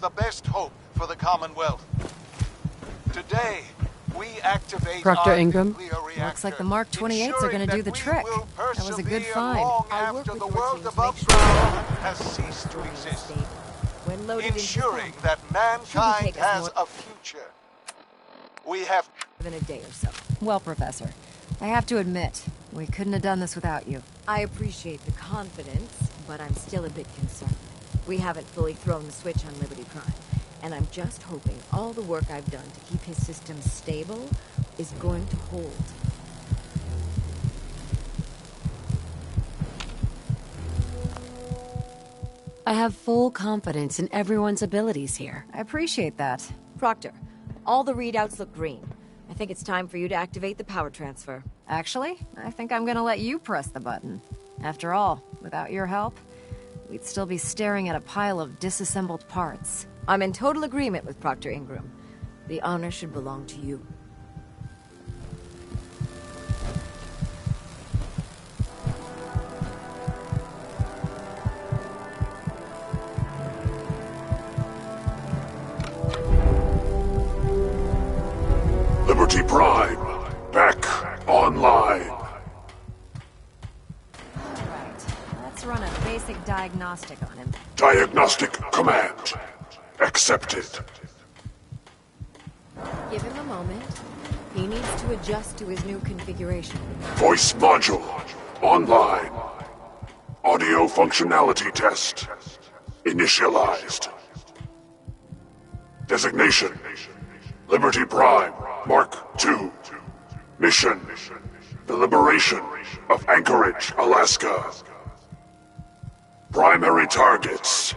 The best hope for the Commonwealth. Today, we activate Proctor our Ingram, nuclear reactor, looks like the Mark 28s are going to do the trick. That was a good find. Long I'll work after with the your world team to above make sure ground has ceased to exist, when loaded ensuring into that mankind take us has more a future. We have than a day or so. Well, Professor, I have to admit, we couldn't have done this without you. I appreciate the confidence, but I'm still a bit concerned. We haven't fully thrown the switch on Liberty Prime, and I'm just hoping all the work I've done to keep his systems stable is going to hold. I have full confidence in everyone's abilities here. I appreciate that. Proctor, all the readouts look green. I think it's time for you to activate the power transfer. Actually, I think I'm gonna let you press the button. After all, without your help, we'd still be staring at a pile of disassembled parts. I'm in total agreement with Proctor Ingram. The honor should belong to you. Liberty Prime, back online. Alright, let's run a basic diagnostic on him. Diagnostic command accepted. Give him a moment. He needs to adjust to his new configuration. Voice module online. Audio functionality test initialized. Designation: Liberty Prime Mark II. Mission: the liberation of Anchorage, Alaska. Primary targets: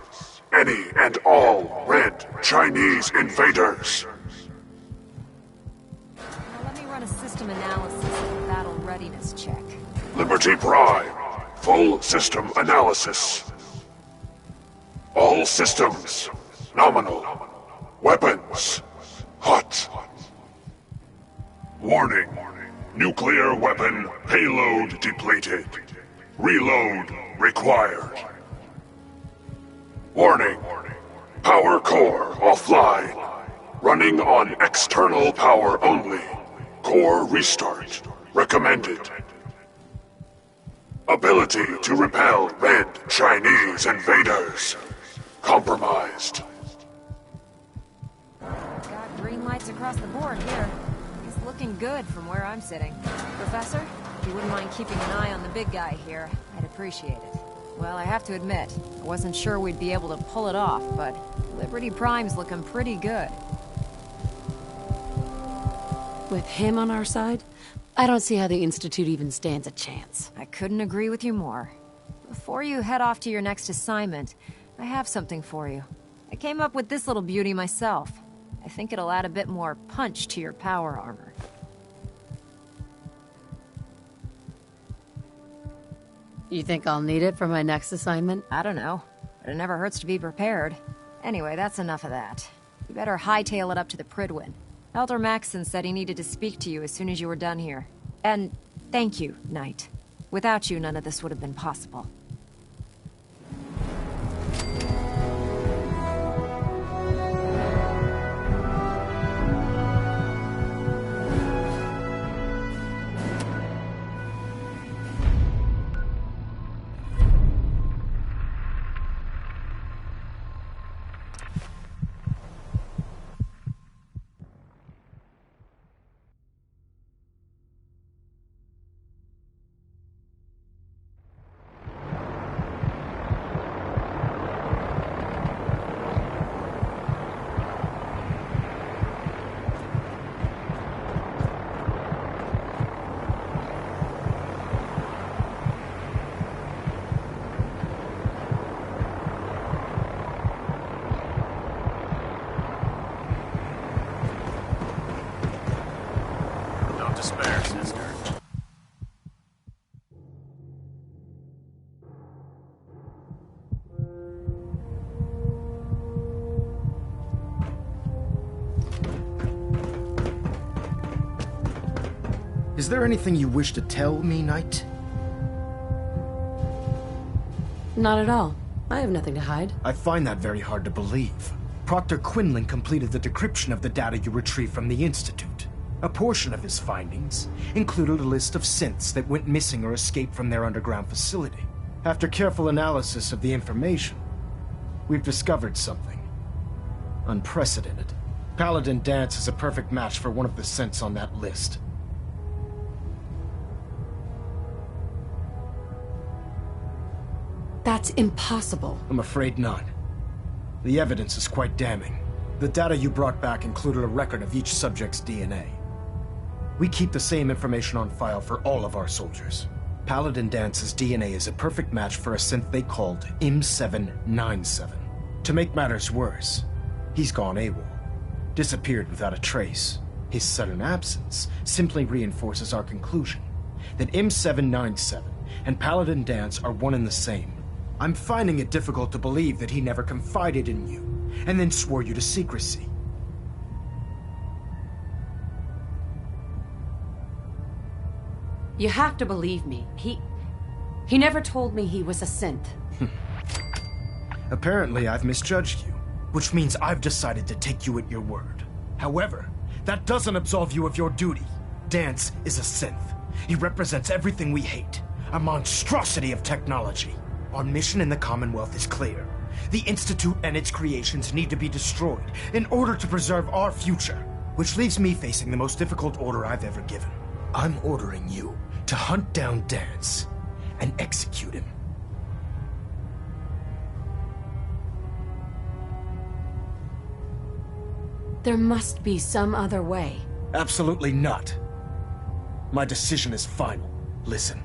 any and all red Chinese invaders. Now let me run a system analysis and battle readiness check. Liberty Prime, full system analysis. All systems nominal. Weapons hot. Warning: nuclear weapon payload depleted. Reload required. Warning: power core offline. Running on external power only. Core restart recommended. Ability to repel red Chinese invaders compromised. Got green lights across the board here. He's looking good from where I'm sitting. Professor, if you wouldn't mind keeping an eye on the big guy here, I'd appreciate it. Well, I have to admit, I wasn't sure we'd be able to pull it off, but Liberty Prime's looking pretty good. With him on our side, I don't see how the Institute even stands a chance. I couldn't agree with you more. Before you head off to your next assignment, I have something for you. I came up with this little beauty myself. I think it'll add a bit more punch to your power armor. You think I'll need it for my next assignment? I don't know, but it never hurts to be prepared. Anyway, that's enough of that. You better hightail it up to the Prydwen. Elder Maxson said he needed to speak to you as soon as you were done here. And thank you, Knight. Without you, none of this would have been possible. Despair, sister. Is there anything you wish to tell me, Knight? Not at all. I have nothing to hide. I find that very hard to believe. Proctor Quinlan completed the decryption of the data you retrieved from the Institute. A portion of his findings included a list of synths that went missing or escaped from their underground facility. After careful analysis of the information, we've discovered something unprecedented. Paladin Danse is a perfect match for one of the synths on that list. That's impossible. I'm afraid not. The evidence is quite damning. The data you brought back included a record of each subject's DNA. We keep the same information on file for all of our soldiers. Paladin Danse's DNA is a perfect match for a synth they called M797. To make matters worse, he's gone AWOL. Disappeared without a trace. His sudden absence simply reinforces our conclusion that M797 and Paladin Danse are one and the same. I'm finding it difficult to believe that he never confided in you, and then swore you to secrecy. You have to believe me. He never told me he was a synth. Apparently, I've misjudged you, which means I've decided to take you at your word. However, that doesn't absolve you of your duty. Danse is a synth. He represents everything we hate, a monstrosity of technology. Our mission in the Commonwealth is clear. The Institute and its creations need to be destroyed in order to preserve our future, which leaves me facing the most difficult order I've ever given. I'm ordering you to hunt down Danse and execute him. There must be some other way. Absolutely not. My decision is final. Listen,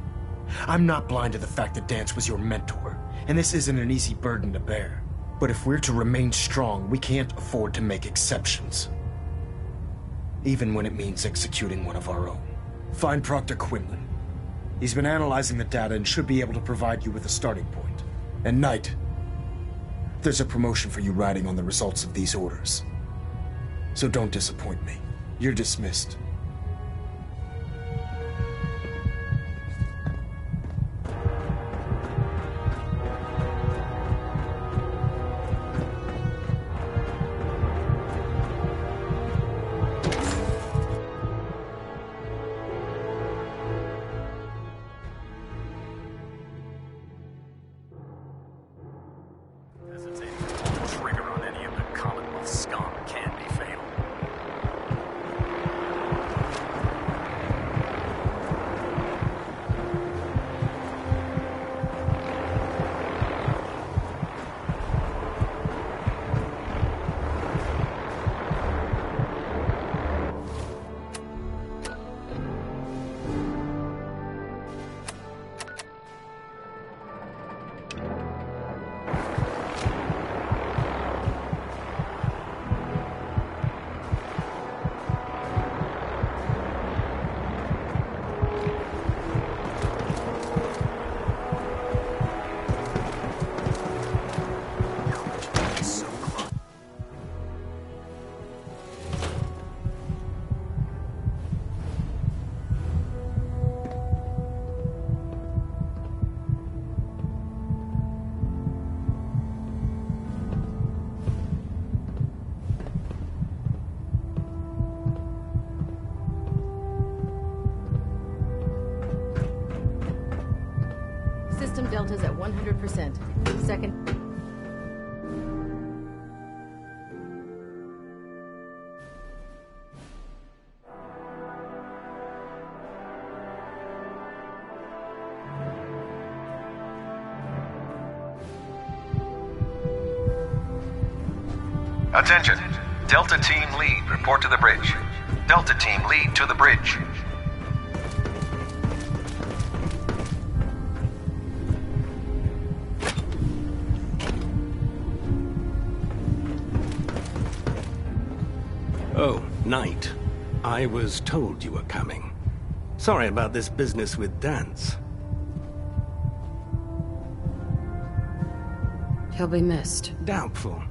I'm not blind to the fact that Danse was your mentor, and this isn't an easy burden to bear. But if we're to remain strong, we can't afford to make exceptions. Even when it means executing one of our own. Find Proctor Quinlan. He's been analyzing the data and should be able to provide you with a starting point. And Knight, there's a promotion for you riding on the results of these orders. So don't disappoint me. You're dismissed. Hesitating to pull the trigger on any of the Commonwealth scum can be fatal. System Delta's at 100%. Second. Attention. Delta Team Lead, report to the bridge. Delta Team Lead to the bridge. Oh, Knight. I was told you were coming. Sorry about this business with Danse. He'll be missed. Doubtful.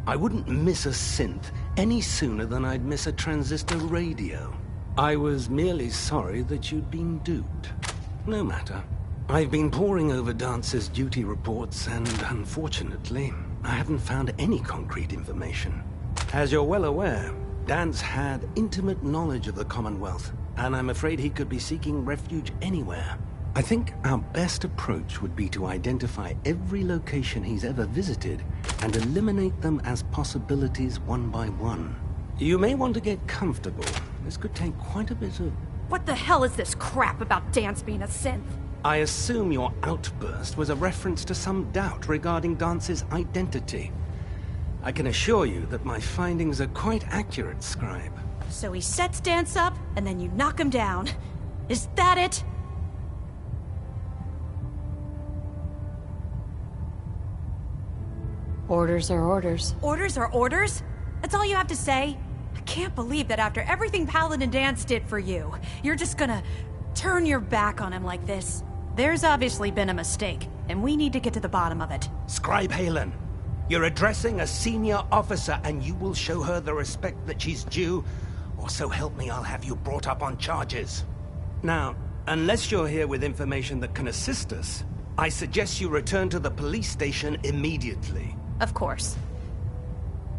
I wouldn't miss a synth any sooner than I'd miss a transistor radio. I was merely sorry that you'd been duped. No matter. I've been poring over Dance's duty reports, and unfortunately, I haven't found any concrete information. As you're well aware, Dance had intimate knowledge of the Commonwealth, and I'm afraid he could be seeking refuge anywhere. I think our best approach would be to identify every location he's ever visited and eliminate them as possibilities one by one. You may want to get comfortable. This could take quite a bit of... What the hell is this crap about Dance being a synth? I assume your outburst was a reference to some doubt regarding Dance's identity. I can assure you that my findings are quite accurate, Scribe. So he sets Dance up, and then you knock him down. Is that it? Orders are orders. Orders are orders? That's all you have to say? I can't believe that after everything Paladin Dance did for you, you're just gonna turn your back on him like this. There's obviously been a mistake, and we need to get to the bottom of it. Scribe Halen, you're addressing a senior officer, and you will show her the respect that she's due, or so help me, I'll have you brought up on charges. Now, unless you're here with information that can assist us, I suggest you return to the police station immediately. Of course.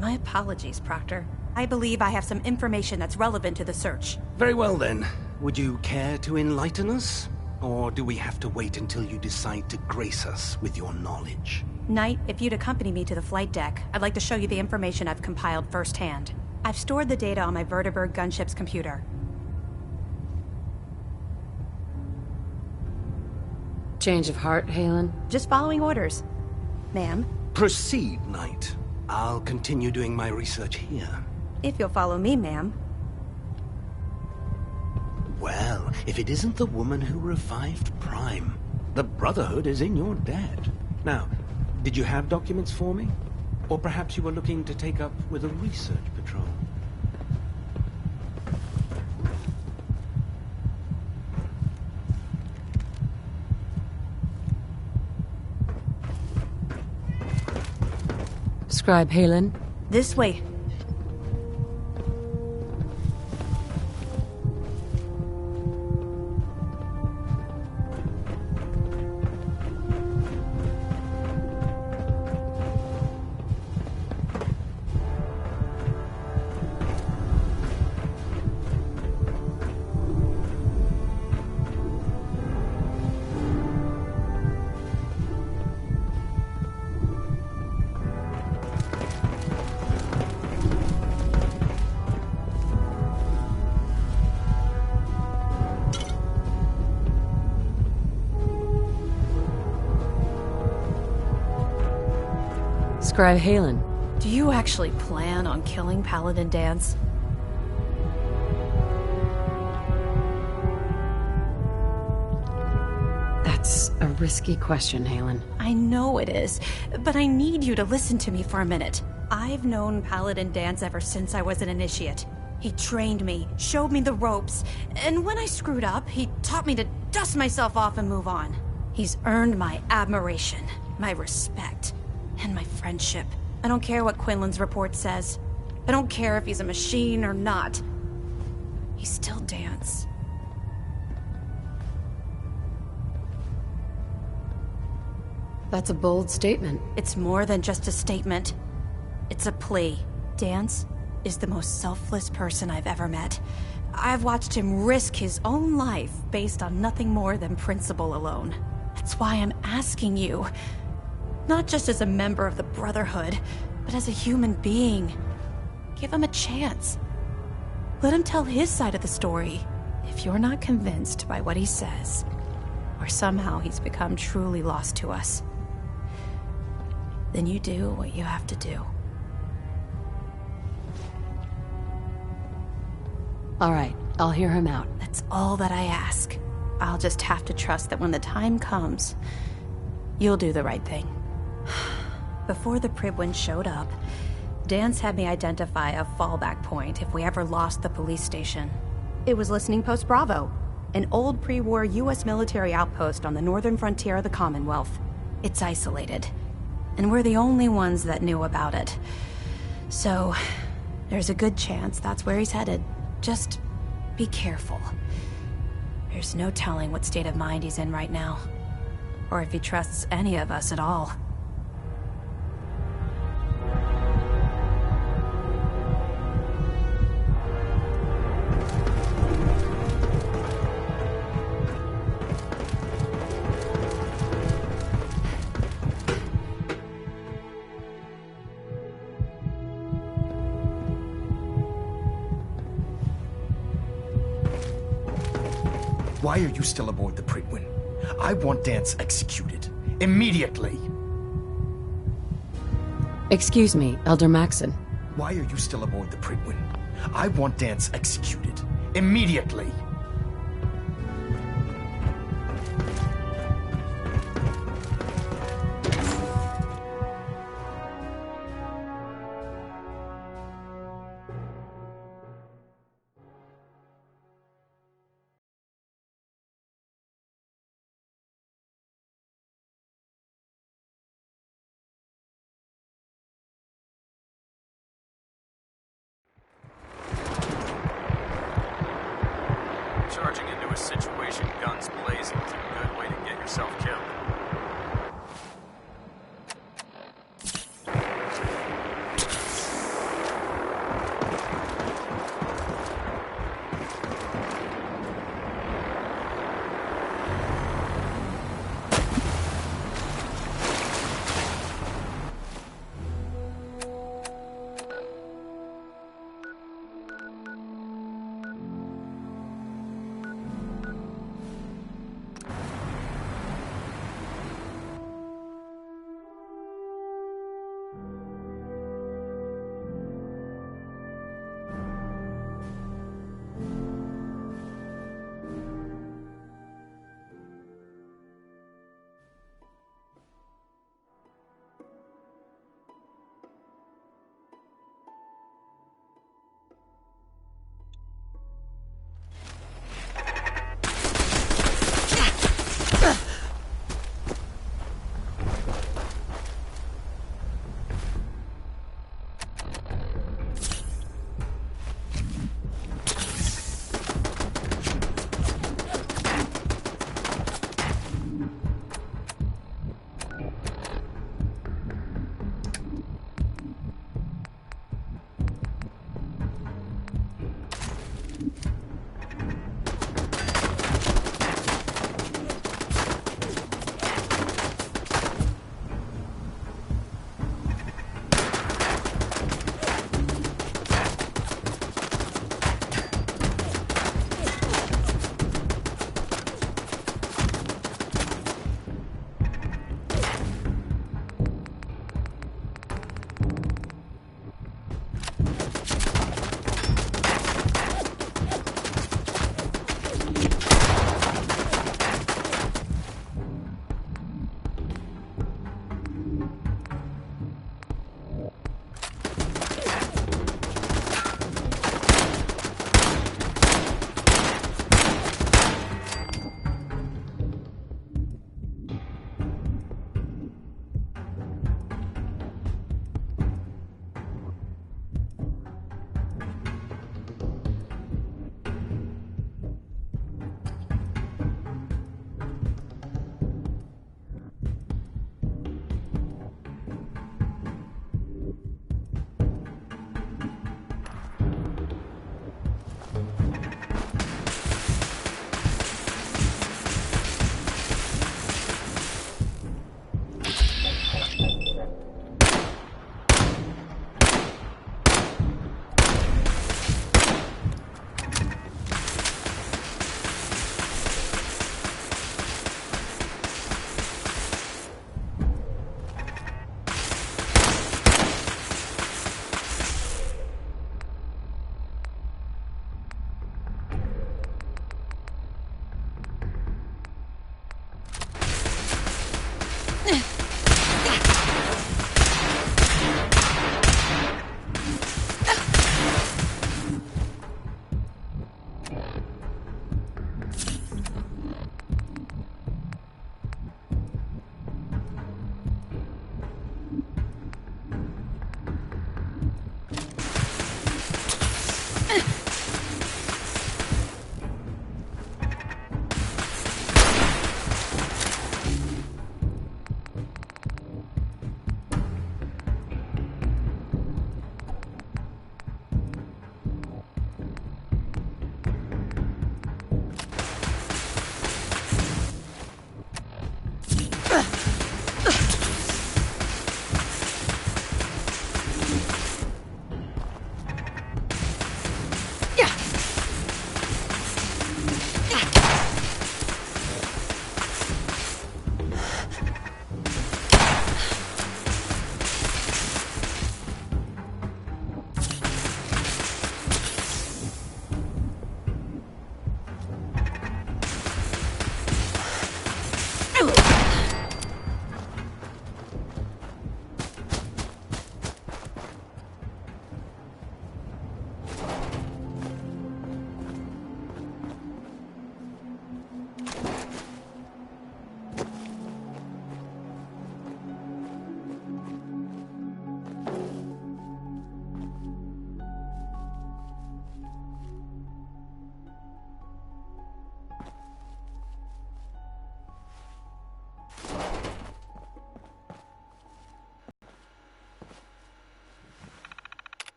My apologies, Proctor. I believe I have some information that's relevant to the search. Very well then. Would you care to enlighten us? Or do we have to wait until you decide to grace us with your knowledge? Knight, if you'd accompany me to the flight deck, I'd like to show you the information I've compiled firsthand. I've stored the data on my Vertibird gunship's computer. Change of heart, Halen? Just following orders. Ma'am? Proceed, Knight. I'll continue doing my research here. If you'll follow me, ma'am. Well, if it isn't the woman who revived Prime, the Brotherhood is in your debt. Now, did you have documents for me? Or perhaps you were looking to take up with a research patrol? Scribe Halen? This way. Scribe Halen. Do you actually plan on killing Paladin Dance? That's a risky question, Halen. I know it is, but I need you to listen to me for a minute. I've known Paladin Dance ever since I was an initiate. He trained me, showed me the ropes, and when I screwed up, he taught me to dust myself off and move on. He's earned my admiration, my respect, and my friendship. I don't care what Quinlan's report says. I don't care if he's a machine or not. He's still Dance. That's a bold statement. It's more than just a statement. It's a plea. Dance is the most selfless person I've ever met. I've watched him risk his own life based on nothing more than principle alone. That's why I'm asking you. Not just as a member of the Brotherhood, but as a human being. Give him a chance. Let him tell his side of the story. If you're not convinced by what he says, or somehow he's become truly lost to us, then you do what you have to do. All right, I'll hear him out. That's all that I ask. I'll just have to trust that when the time comes, you'll do the right thing. Before the Pribwin showed up, Dance had me identify a fallback point if we ever lost the police station. It was Listening Post Bravo, an old pre-war US military outpost on the northern frontier of the Commonwealth. It's isolated, and we're the only ones that knew about it. So, there's a good chance that's where he's headed. Just be careful. There's no telling what state of mind he's in right now, or if he trusts any of us at all. Why are you still aboard the Prydwen? I want Dance executed. Immediately! Excuse me, Elder Maxon. Why are you still aboard the Prydwen? I want Dance executed. Immediately! Charging into a situation guns blazing is a good way to get yourself killed.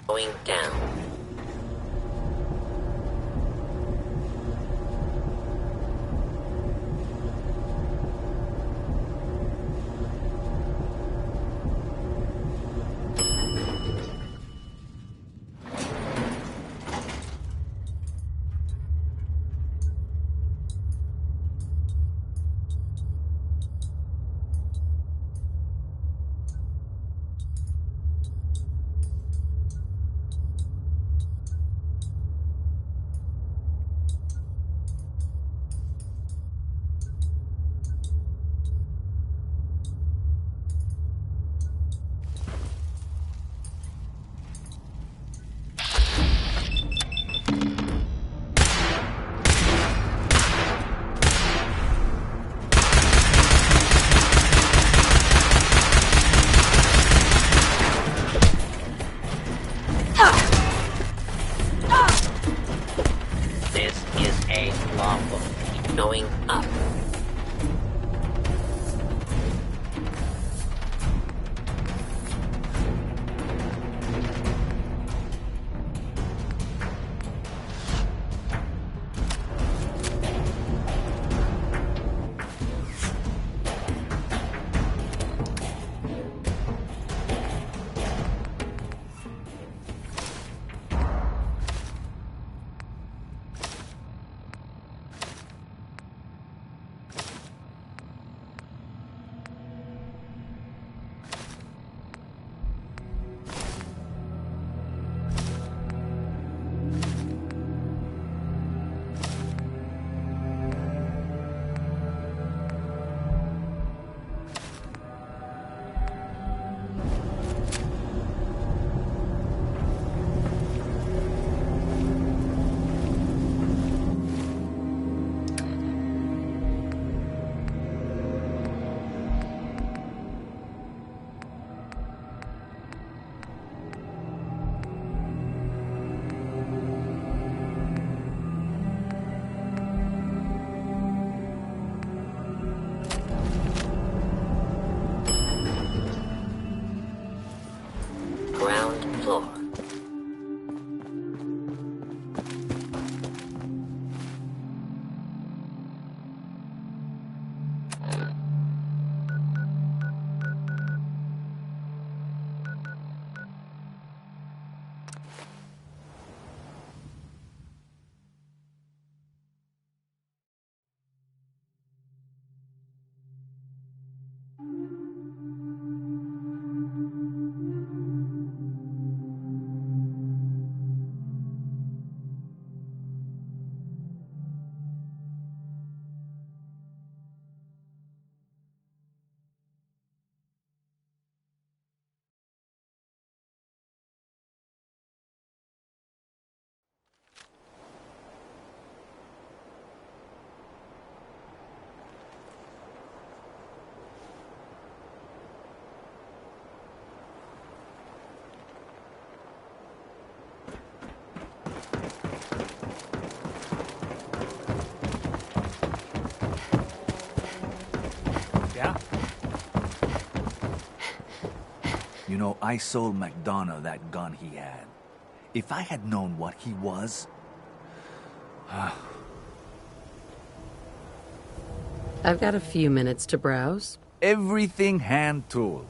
Going down. This is a lawful. Keep going up. Ground floor. Yeah? You know, I sold McDonough that gun he had. If I had known what he was... I've got a few minutes to browse. Everything hand-tooled.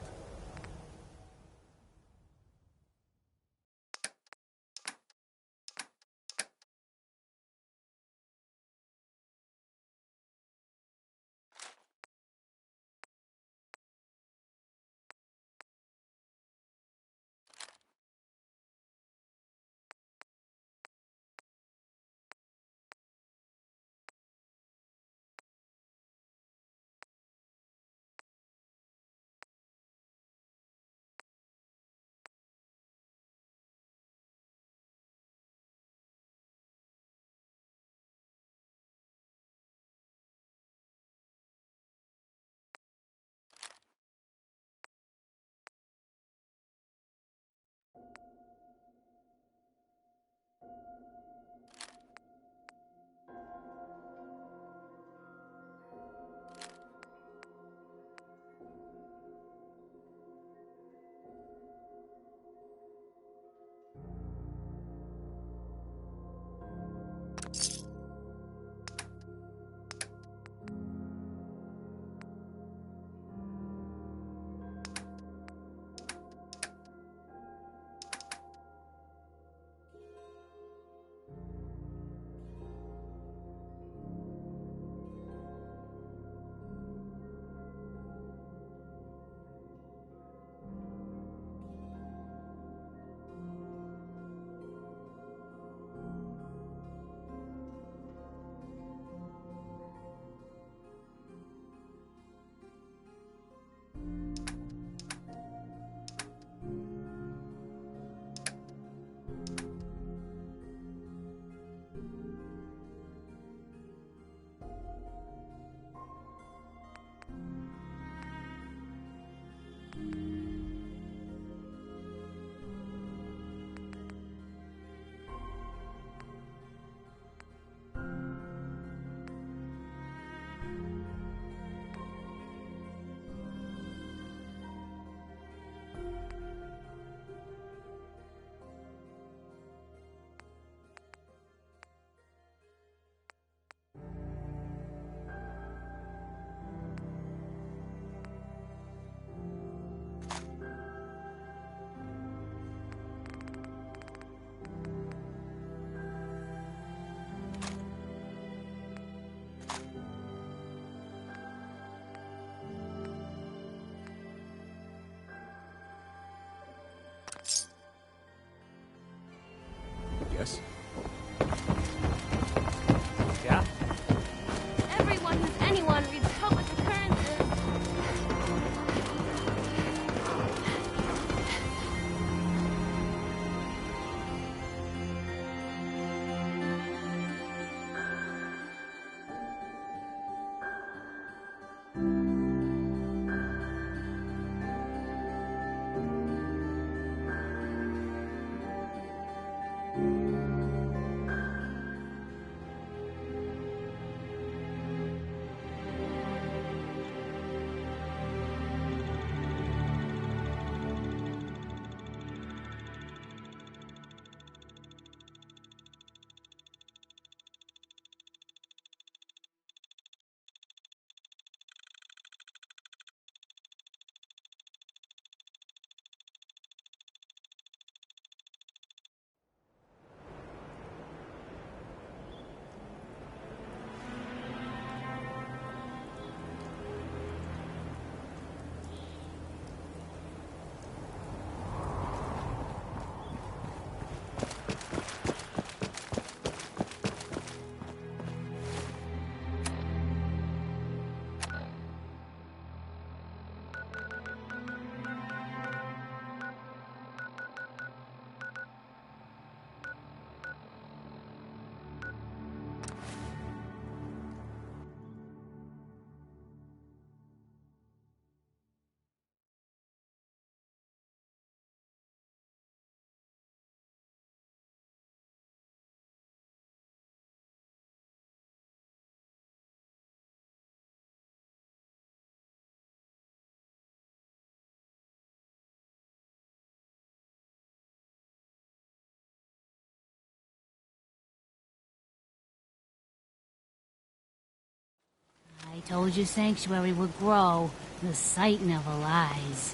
I told you Sanctuary would grow. The site never lies.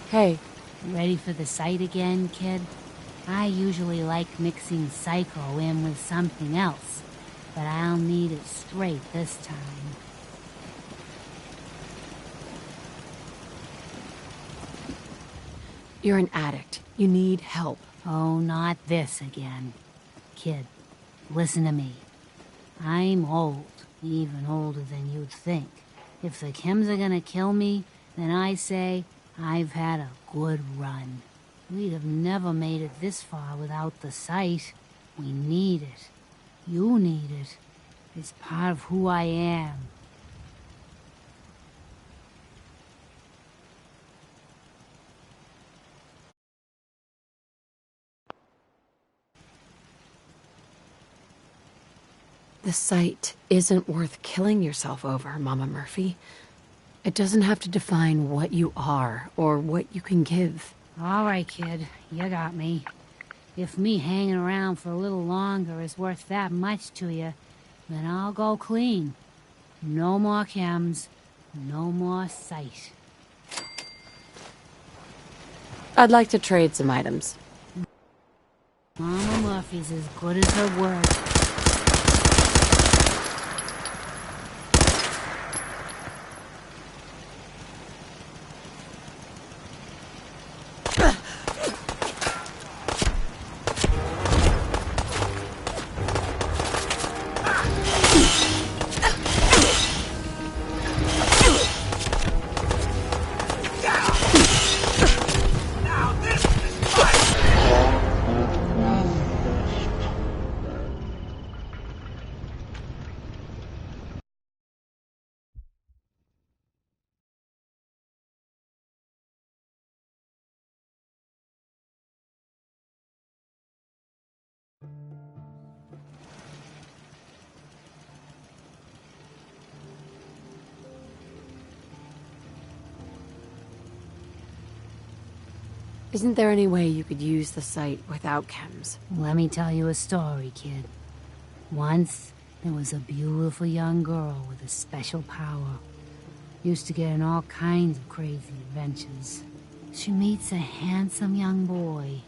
Hey. Ready for the site again, kid? I usually like mixing Psycho in with something else, but I'll need it straight this time. You're an addict. You need help. Oh, not this again. Kid, listen to me. I'm old, even older than you'd think. If the chems are gonna kill me, then I say I've had a good run. We'd have never made it this far without the site. We need it. You need it. It's part of who I am. The site isn't worth killing yourself over, Mama Murphy. It doesn't have to define what you are or what you can give. All right, kid. You got me. If me hanging around for a little longer is worth that much to you, then I'll go clean. No more chems. No more site. I'd like to trade some items. Mama Murphy's as good as her word. Isn't there any way you could use the site without chems? Let me tell you a story, kid. Once, there was a beautiful young girl with a special power. Used to get in all kinds of crazy adventures. She meets a handsome young boy,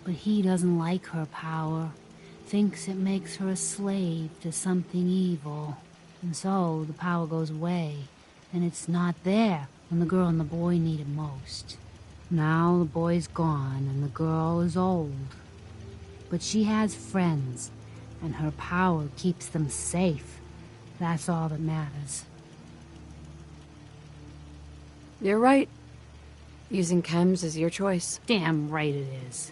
but he doesn't like her power. Thinks it makes her a slave to something evil. And so, the power goes away, and it's not there when the girl and the boy need it most. Now the boy's gone and the girl is old. But she has friends, and her power keeps them safe. That's all that matters. You're right. Using chems is your choice. Damn right it is.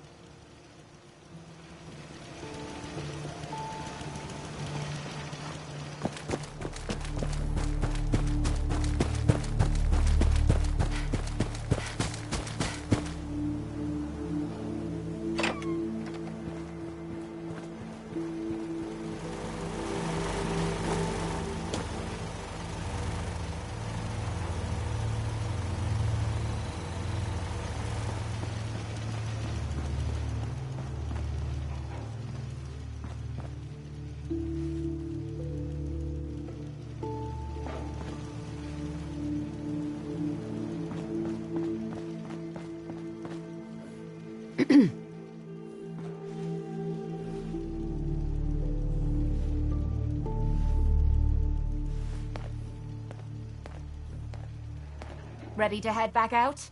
Ready to head back out?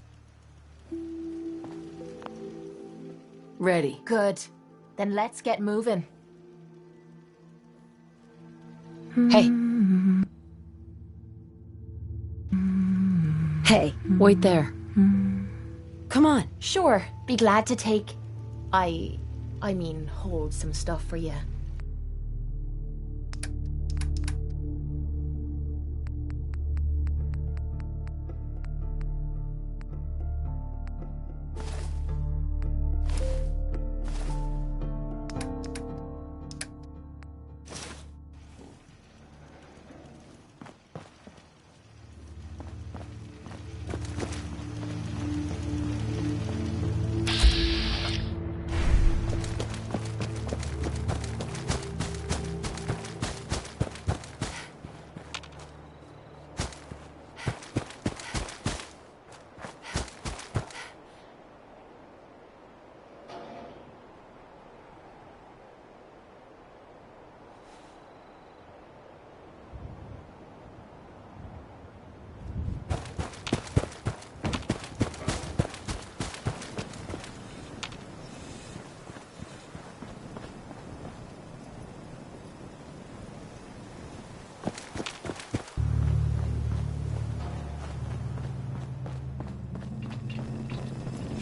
Ready. Good. Then let's get moving. Hey. Hey. Wait there. Come on. Sure. Be glad to take... I mean, hold some stuff for you.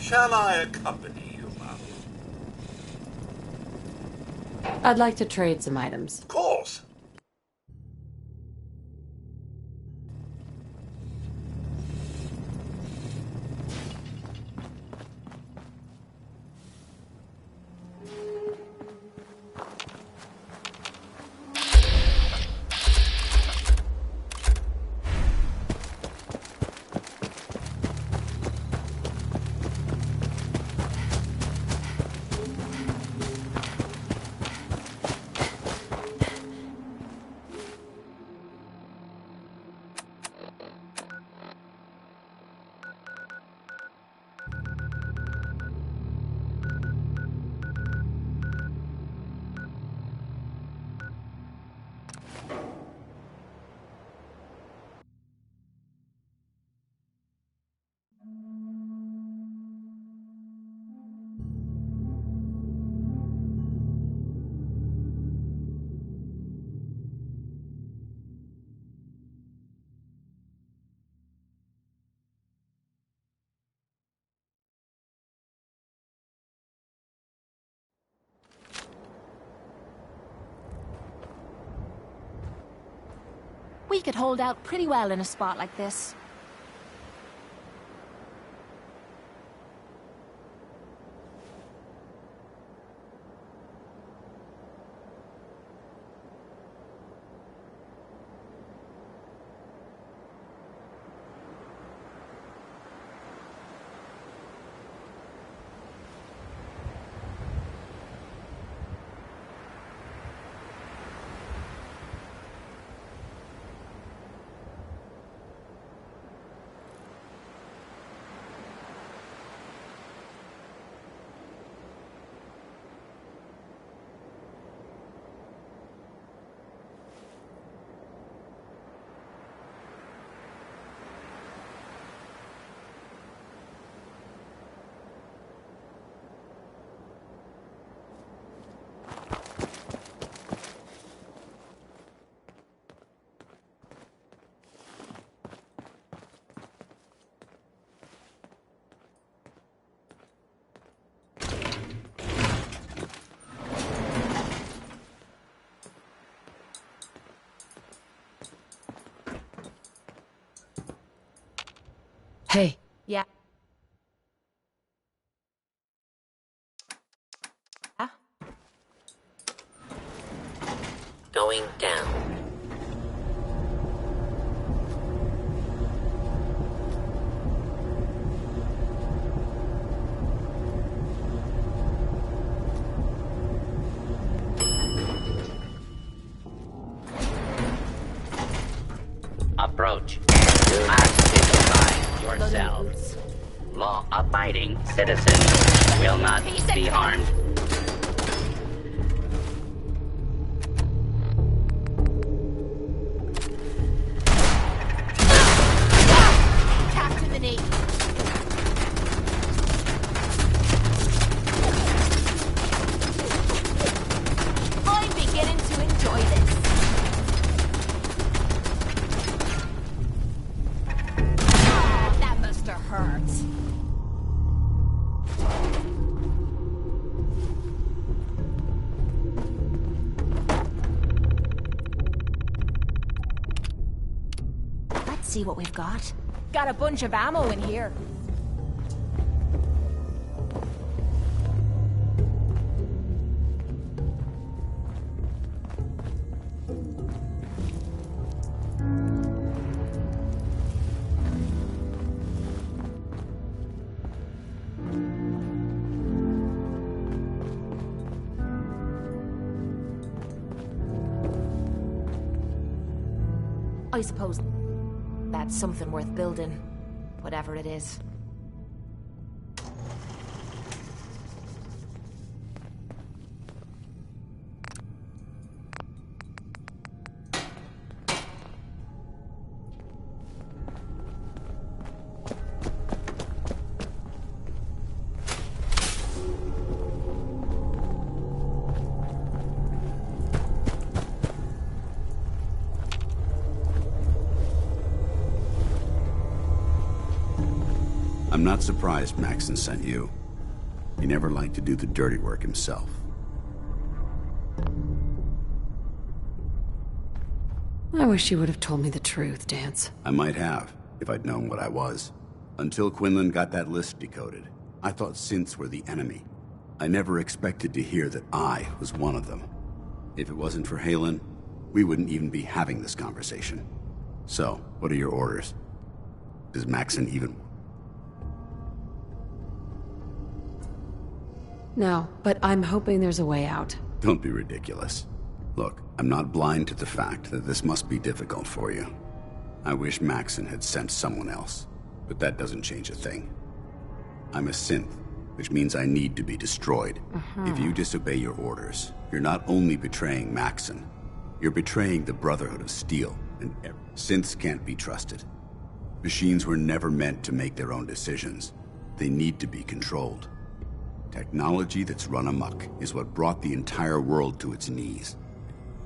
Shall I accompany you, Mom? I'd like to trade some items. Of course. We could hold out pretty well in a spot like this. Hey. Yeah. Going down. Approach. Do not signify yourselves. Law-abiding citizens will not be harmed. Captain the Navy. I'm beginning to enjoy this. That must have hurt. Let's see what we've got. Got a bunch of ammo in here. I suppose that's something worth building, whatever it is. I'm not surprised Maxson sent you. He never liked to do the dirty work himself. I wish you would have told me the truth, Danse. I might have, if I'd known what I was. Until Quinlan got that list decoded, I thought synths were the enemy. I never expected to hear that I was one of them. If it wasn't for Haylen, we wouldn't even be having this conversation. So, what are your orders? Does Maxson even... No, but I'm hoping there's a way out. Don't be ridiculous. Look, I'm not blind to the fact that this must be difficult for you. I wish Maxson had sent someone else, but that doesn't change a thing. I'm a synth, which means I need to be destroyed. If you disobey your orders, you're not only betraying Maxson, you're betraying the Brotherhood of Steel, and synths can't be trusted. Machines were never meant to make their own decisions. They need to be controlled. Technology that's run amok is what brought the entire world to its knees.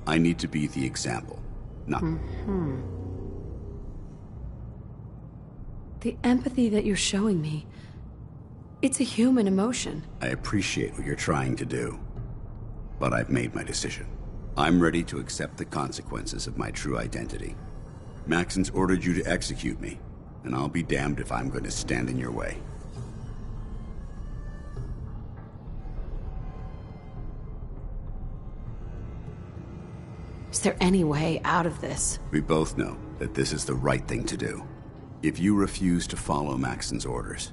I need to be the example, not... The empathy that you're showing me, it's a human emotion. I appreciate what you're trying to do, but I've made my decision. I'm ready to accept the consequences of my true identity. Maxson's ordered you to execute me, and I'll be damned if I'm going to stand in your way. Is there any way out of this? We both know that this is the right thing to do. If you refuse to follow Maxson's orders,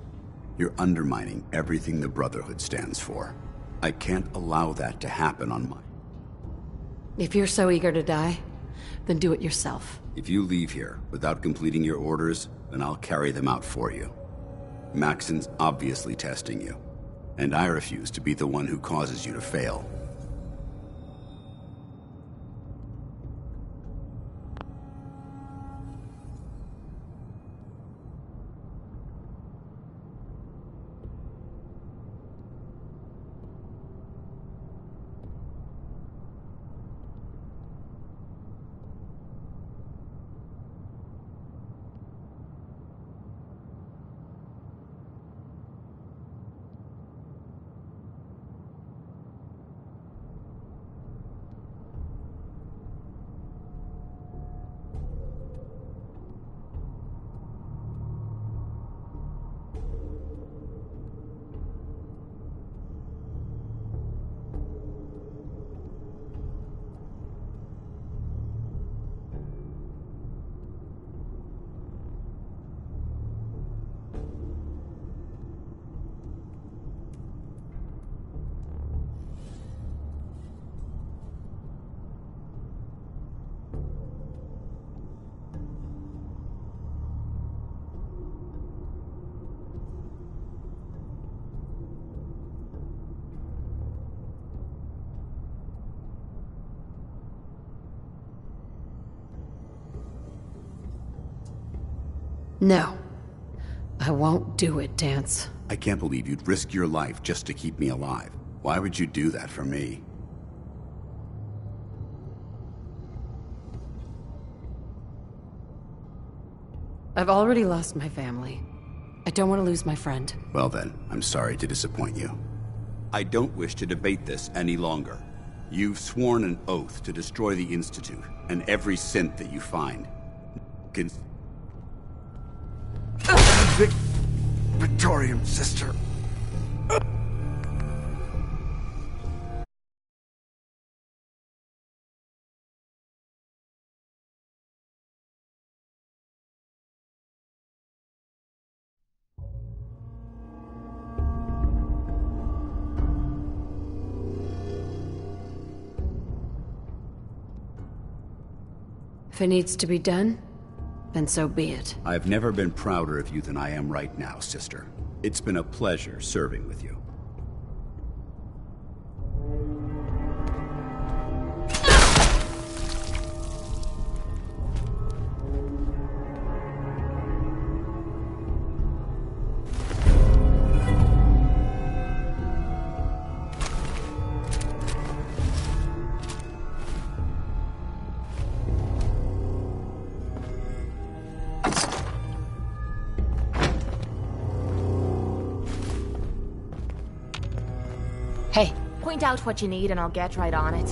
you're undermining everything the Brotherhood stands for. I can't allow that to happen on my... If you're so eager to die, then do it yourself. If you leave here without completing your orders, then I'll carry them out for you. Maxson's obviously testing you, and I refuse to be the one who causes you to fail. No. I won't do it, Danse. I can't believe you'd risk your life just to keep me alive. Why would you do that for me? I've already lost my family. I don't want to lose my friend. Well then, I'm sorry to disappoint you. I don't wish to debate this any longer. You've sworn an oath to destroy the Institute, and every synth that you find. Victorium, sister. If it needs to be done, then so be it. I've never been prouder of you than I am right now, sister. It's been a pleasure serving with you. Hey. Point out what you need and I'll get right on it.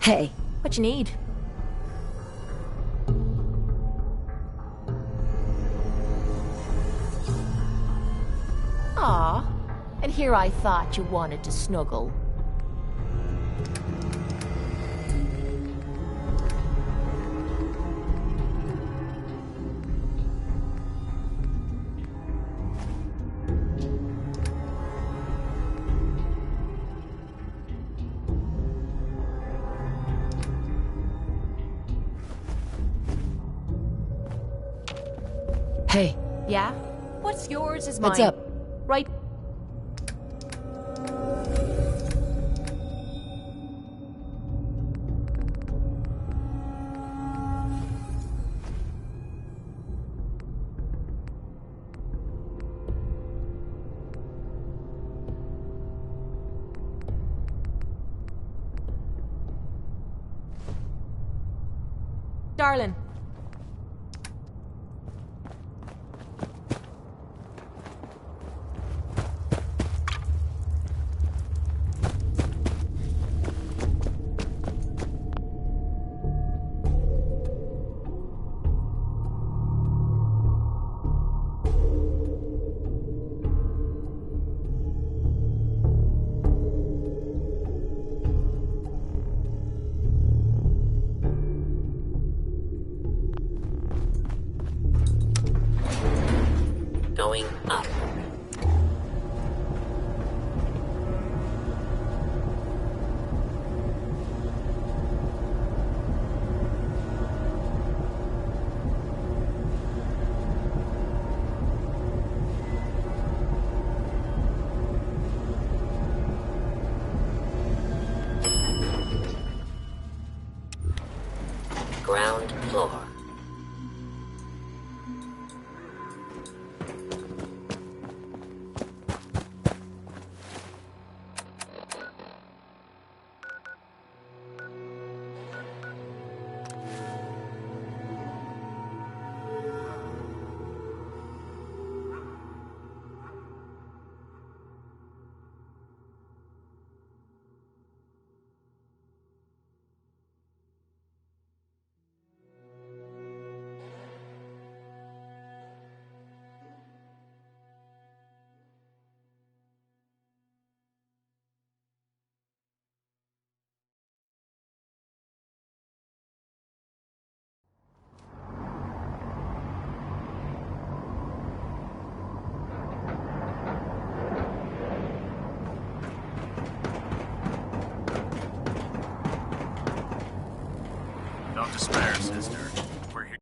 Hey. What you need? Aw, and here I thought you wanted to snuggle. Hey. Yeah? What's yours is mine. What's up? Right. Darling. Going up. Ground floor. Don't despair, sister. We're here.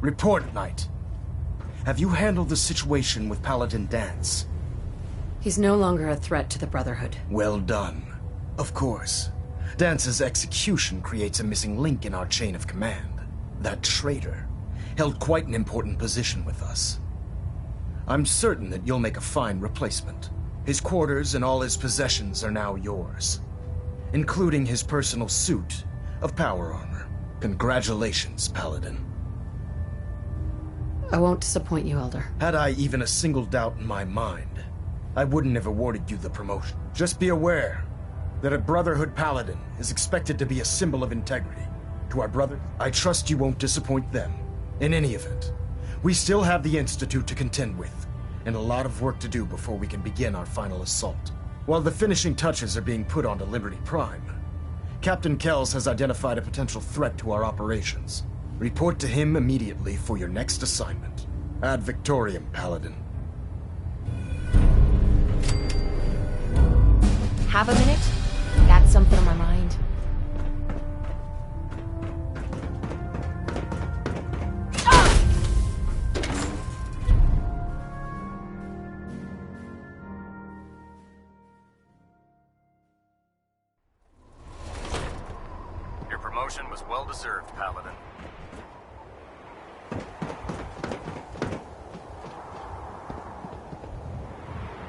Report, Knight. Have you handled the situation with Paladin Danse? He's no longer a threat to the Brotherhood. Well done. Of course. Dance's execution creates a missing link in our chain of command. That traitor held quite an important position with us. I'm certain that you'll make a fine replacement. His quarters and all his possessions are now yours, including his personal suit of power armor. Congratulations, Paladin. I won't disappoint you, Elder. Had I even a single doubt in my mind, I wouldn't have awarded you the promotion. Just be aware that a Brotherhood Paladin is expected to be a symbol of integrity. To our brothers, I trust you won't disappoint them. In any event, we still have the Institute to contend with, and a lot of work to do before we can begin our final assault. While the finishing touches are being put onto Liberty Prime, Captain Kells has identified a potential threat to our operations. Report to him immediately for your next assignment. Ad Victoriam, Paladin. Have a minute? Got something on my mind. promotion was well-deserved, Paladin.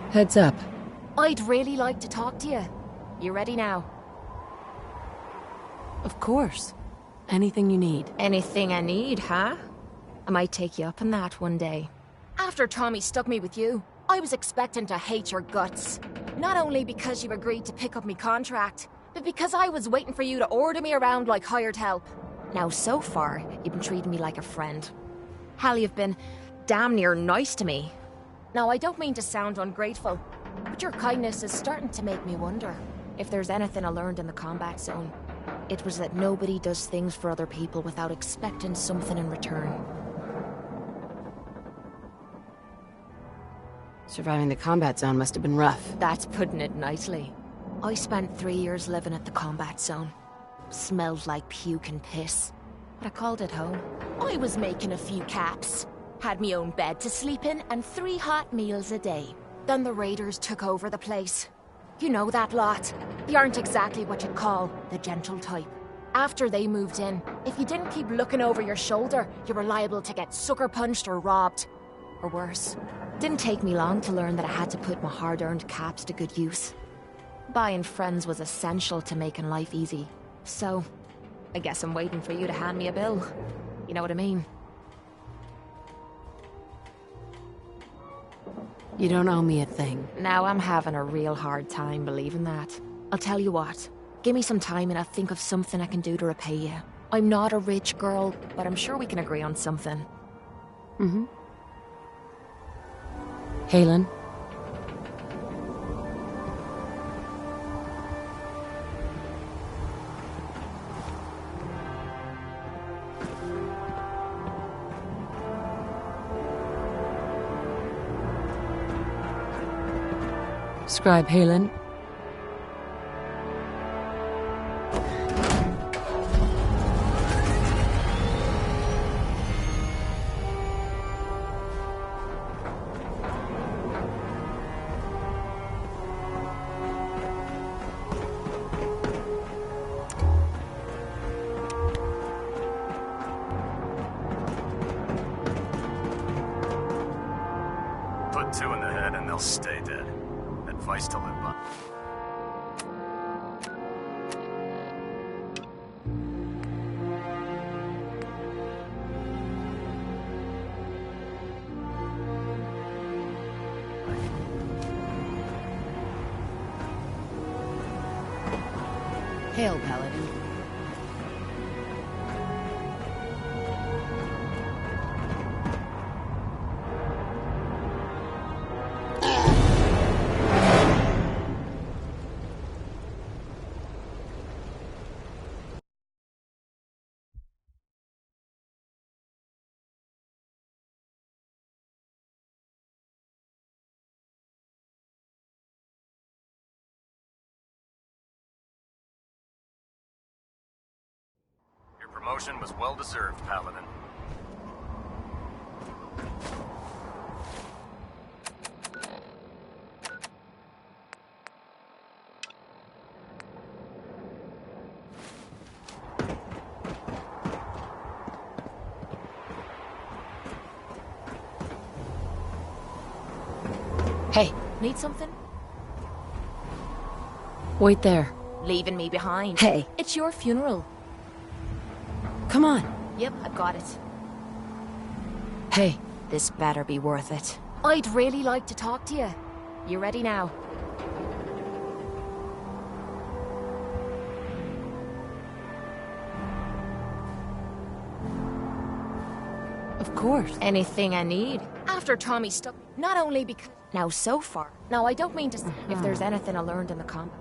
Heads up. I'd really like to talk to you. You ready now? Of course. Anything you need. Anything I need, huh? I might take you up on that one day. After Tommy stuck me with you, I was expecting to hate your guts. Not only because you agreed to pick up me contract, but because I was waiting for you to order me around like hired help. Now, so far, you've been treating me like a friend. Hell, you've been damn near nice to me. Now, I don't mean to sound ungrateful, but your kindness is starting to make me wonder if there's anything I learned in the combat zone. It was that nobody does things for other people without expecting something in return. Surviving the combat zone must have been rough. That's putting it nicely. I spent 3 years living at the combat zone. Smelled like puke and piss, but I called it home. I was making a few caps. Had me own bed to sleep in and 3 hot meals a day. Then the raiders took over the place. You know that lot. They aren't exactly what you'd call the gentle type. After they moved in, if you didn't keep looking over your shoulder, you were liable to get sucker punched or robbed. Or worse. Didn't take me long to learn that I had to put my hard-earned caps to good use. Buying friends was essential to making life easy. So, I guess I'm waiting for you to hand me a bill. You know what I mean? You don't owe me a thing. Now I'm having a real hard time believing that. I'll tell you what. Give me some time and I'll think of something I can do to repay you. I'm not a rich girl, but I'm sure we can agree on something. Mm-hmm. Haylen? Scribe Haylen? Put 2 in the head and they'll stay dead. Advice to live by. Hail, Paladin. Your promotion was well-deserved, Paladin. Hey, need something? Wait there. Leaving me behind. Hey. It's your funeral. Come on. Yep, I've got it. Hey. This better be worth it. I'd really like to talk to you. You ready now? Of course. Anything I need. After Tommy stuck... Not only because... Now, so far... Now, I don't mean to... If there's anything I learned in the combat...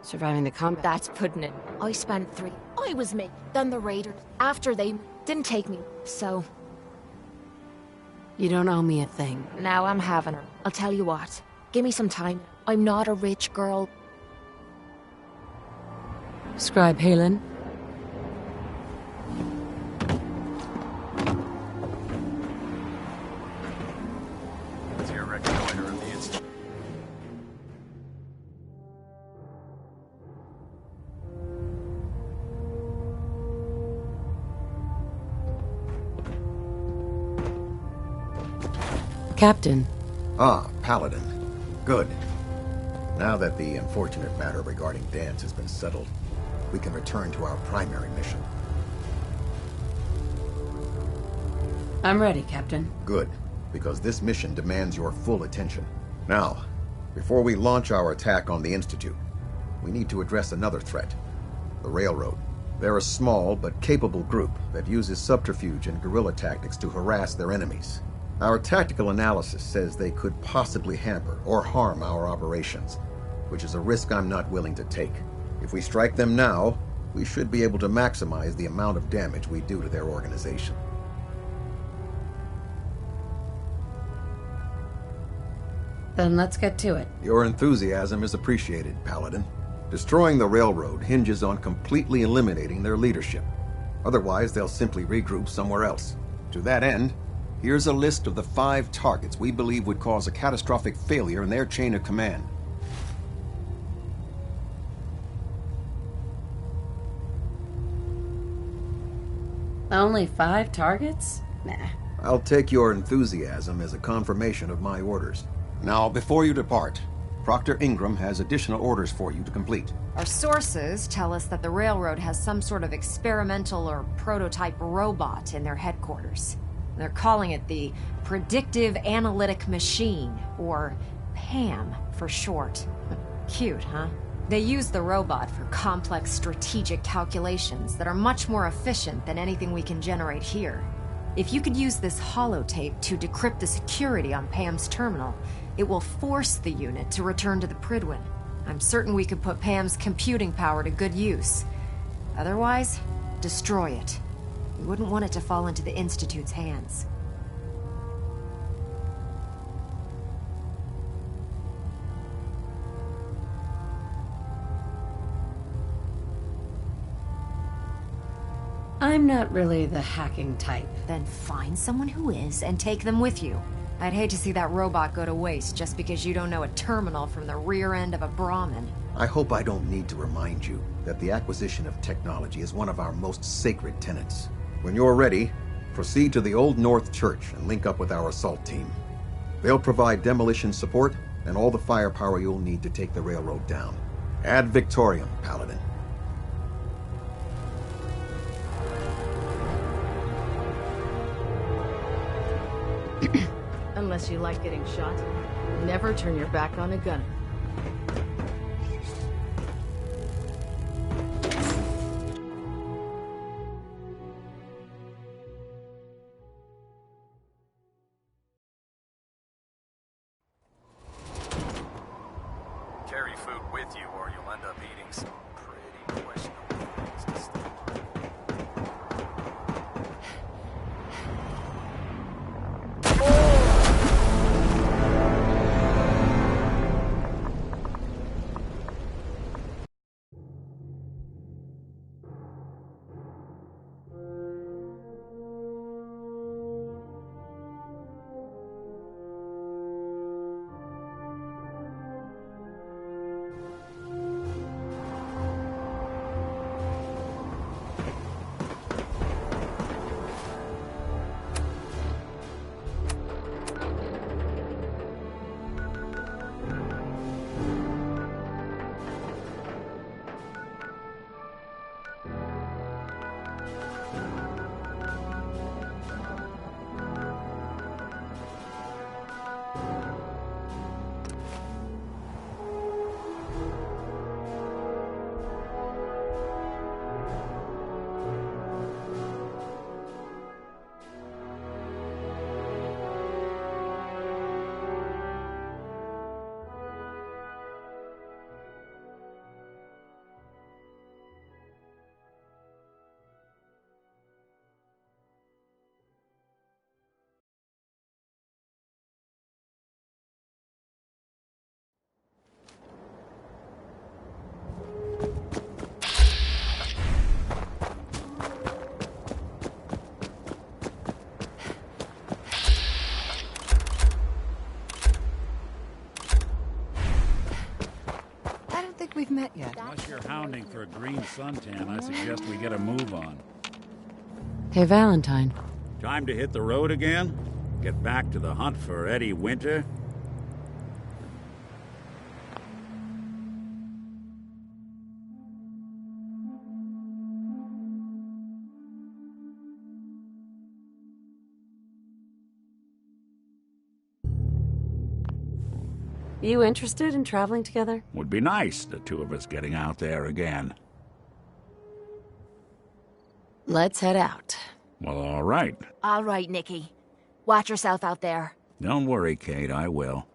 Surviving the combat... That's putting it... I spent 3... I was me. Then the raiders... After they... Didn't take me. So... You don't owe me a thing. Now I'm having her. I'll tell you what. Give me some time. I'm not a rich girl. Scribe Haylen? It's your reconnoiter of the instant. Captain. Ah, Paladin. Good. Now that the unfortunate matter regarding Danse has been settled, we can return to our primary mission. I'm ready, Captain. Good, because this mission demands your full attention. Now, before we launch our attack on the Institute, we need to address another threat. The Railroad. They're a small but capable group that uses subterfuge and guerrilla tactics to harass their enemies. Our tactical analysis says they could possibly hamper or harm our operations, which is a risk I'm not willing to take. If we strike them now, we should be able to maximize the amount of damage we do to their organization. Then let's get to it. Your enthusiasm is appreciated, Paladin. Destroying the Railroad hinges on completely eliminating their leadership. Otherwise, they'll simply regroup somewhere else. To that end, here's a list of the 5 targets we believe would cause a catastrophic failure in their chain of command. Only 5 targets? Nah. I'll take your enthusiasm as a confirmation of my orders. Now, before you depart, Proctor Ingram has additional orders for you to complete. Our sources tell us that the Railroad has some sort of experimental or prototype robot in their headquarters. They're calling it the Predictive Analytic Machine, or PAM for short. Cute, huh? They use the robot for complex strategic calculations that are much more efficient than anything we can generate here. If you could use this holotape to decrypt the security on PAM's terminal, it will force the unit to return to the Prydwen. I'm certain we could put PAM's computing power to good use. Otherwise, destroy it. We wouldn't want it to fall into the Institute's hands. I'm not really the hacking type. Then find someone who is and take them with you. I'd hate to see that robot go to waste just because you don't know a terminal from the rear end of a Brahmin. I hope I don't need to remind you that the acquisition of technology is one of our most sacred tenets. When you're ready, proceed to the Old North Church and link up with our assault team. They'll provide demolition support and all the firepower you'll need to take the railroad down. Ad Victoriam, Paladin. Unless you like getting shot, never turn your back on a gunner. Carry food with you or you'll end up eating some pretty questionable things to start. We've met yet. Unless you're hounding for a green suntan, I suggest we get a move on. Hey, Valentine. Time to hit the road again? Get back to the hunt for Eddie Winter? You interested in traveling together? Would be nice, the two of us getting out there again. Let's head out. Well, all right. All right, Nikki. Watch yourself out there. Don't worry, Kate, I will.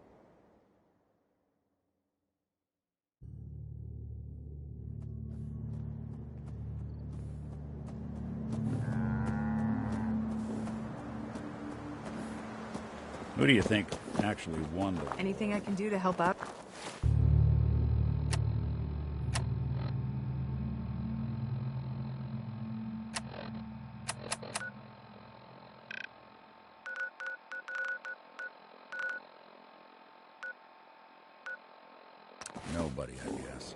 Who do you think actually won the... Anything I can do to help out? Nobody, I guess.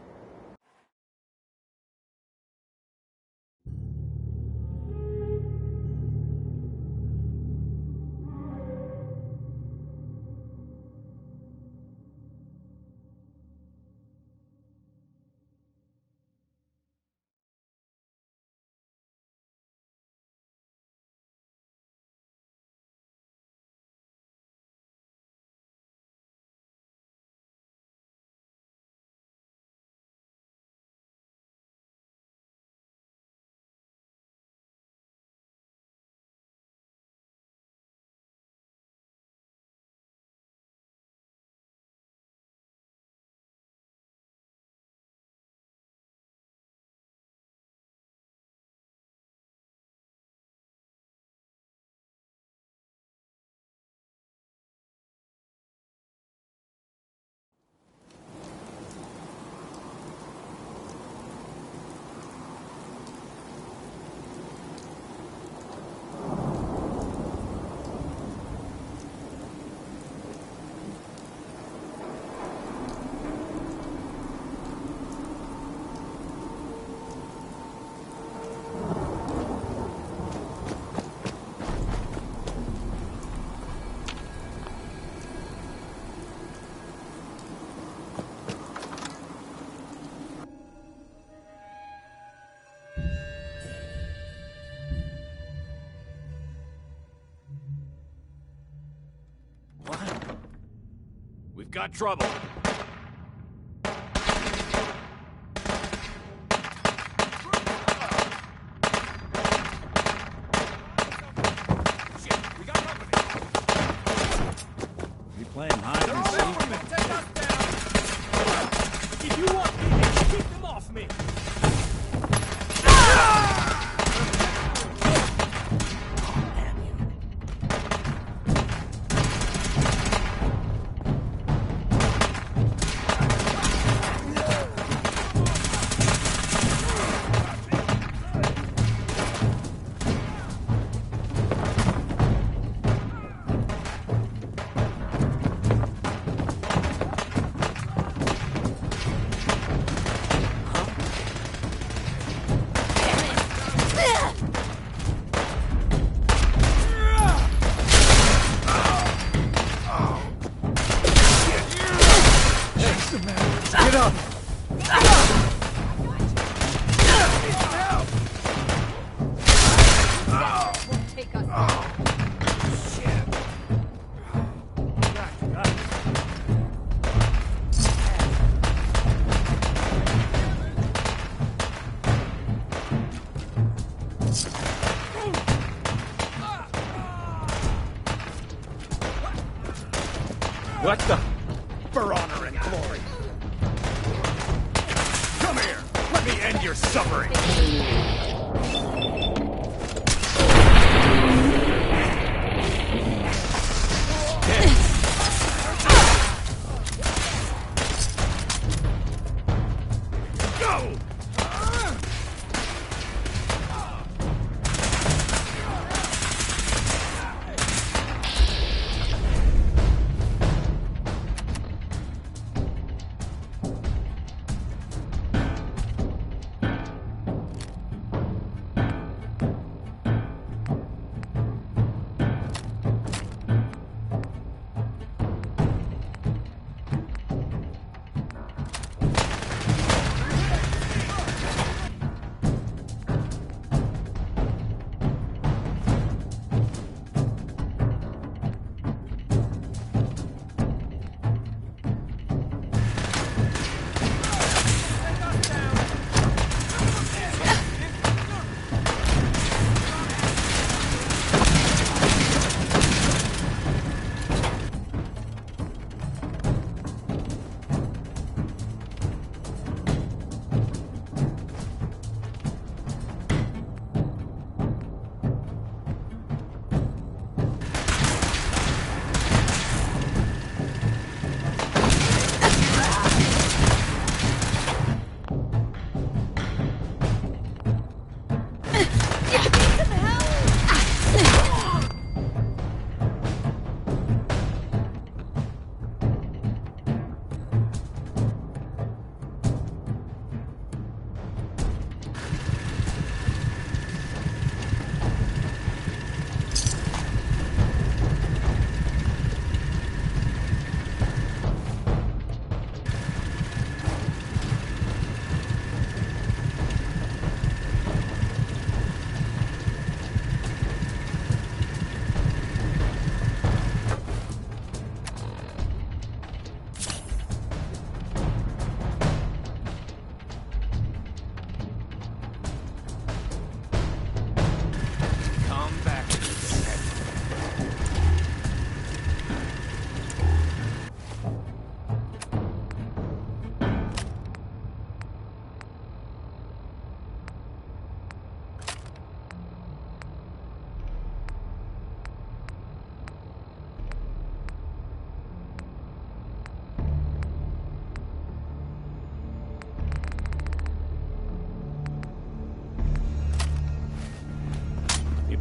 We've got trouble. You playing hide and seek? Take us down! If you want me, keep them off me! Get up! What the? For honor and glory. Come here. Let me end your suffering. Go!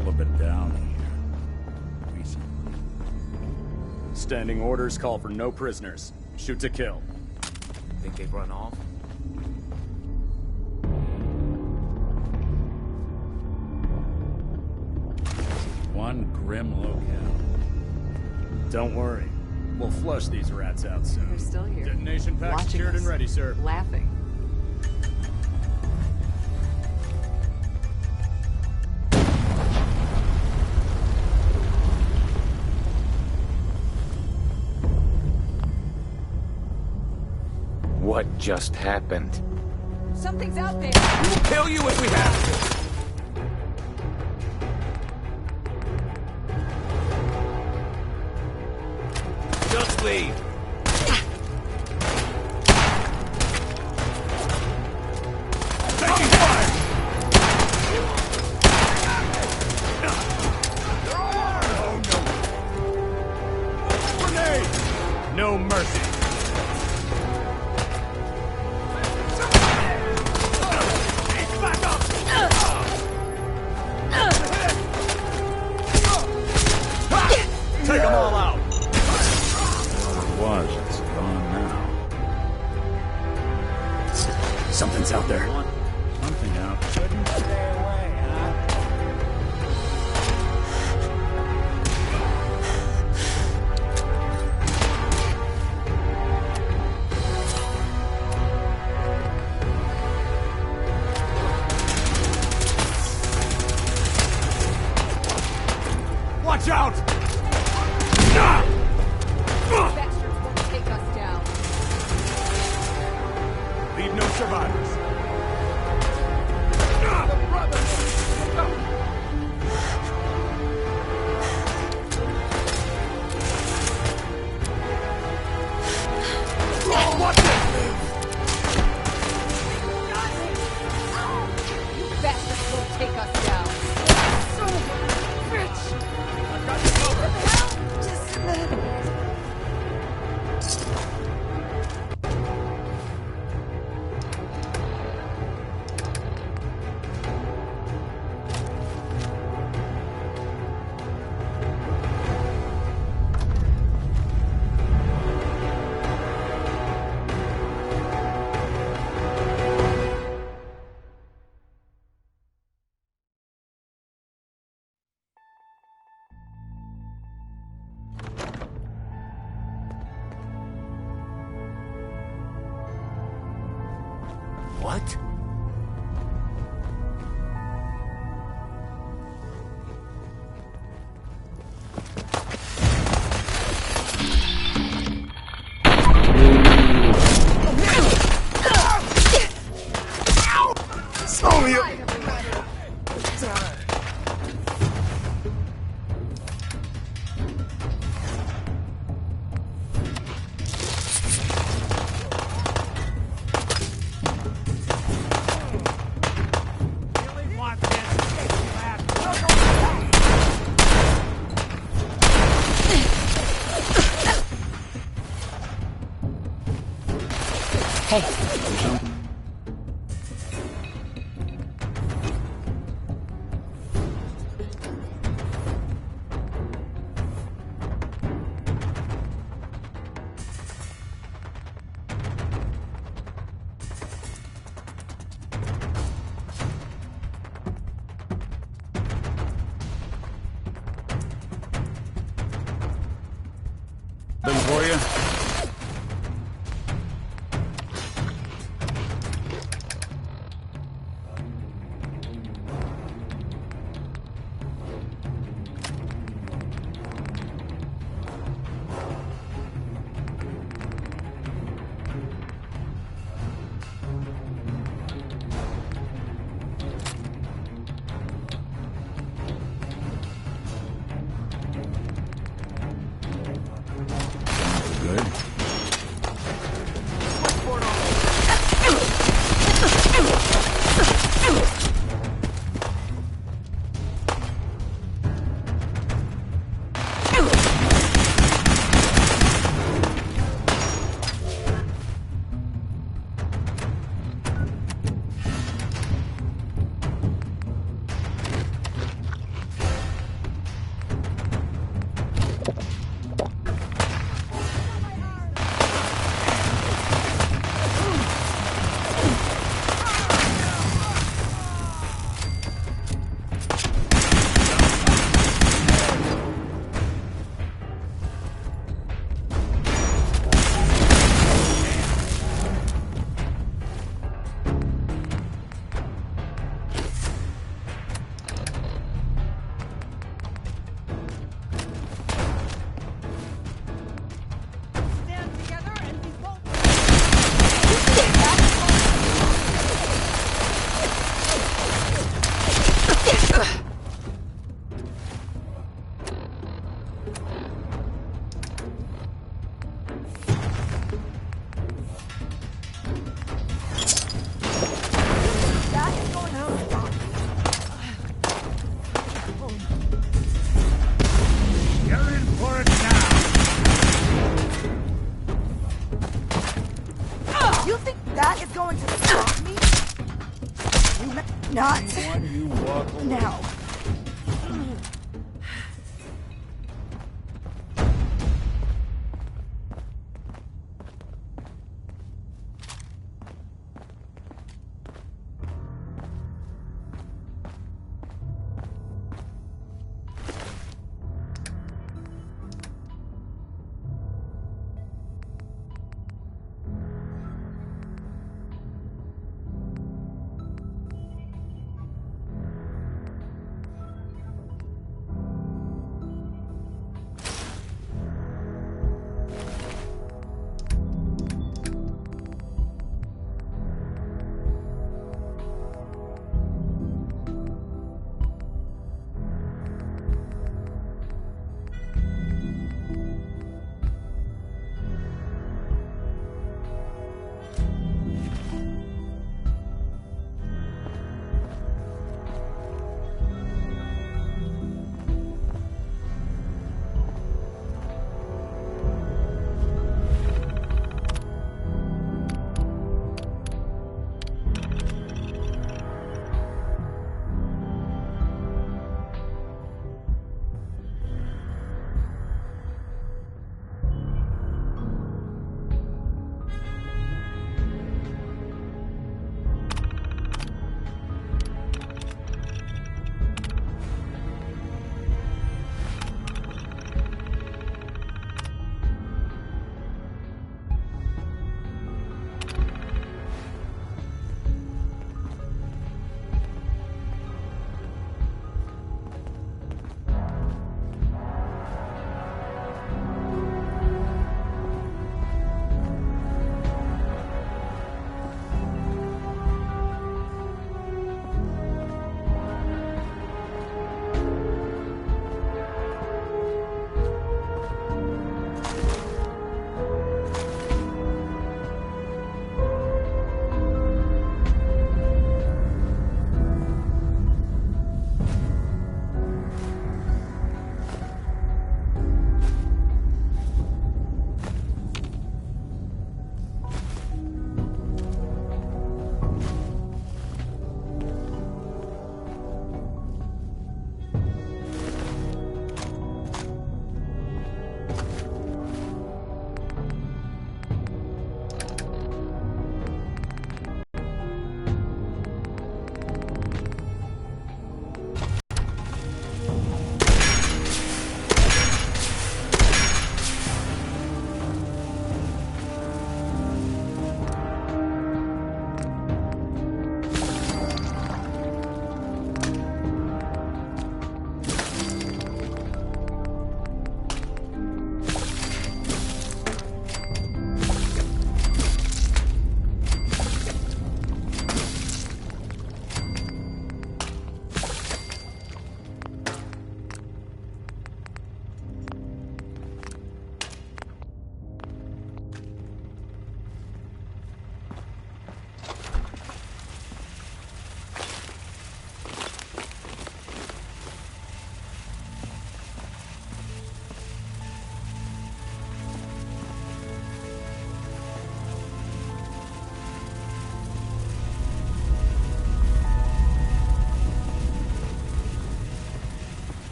people have been down here recently. Standing orders call for no prisoners. Shoot to kill. Think they've run off? One grim locale. Don't worry. We'll flush these rats out soon. They're still here. Detonation pack Watching secured us. and ready, sir. Laughing. What just happened? Something's out there. We'll kill you if we have to! Just leave! Taking fire! Oh no! Grenade! No mercy. Back up! Take them all out! It's gone now. Something's out there. Something out. Shouldn't stay away, huh? Watch out! Bastards won't take us down. Leave no survivors. Bastards won't take us down. So rich. I've got you covered. What? It's only a... Hey. Not You walk away. now.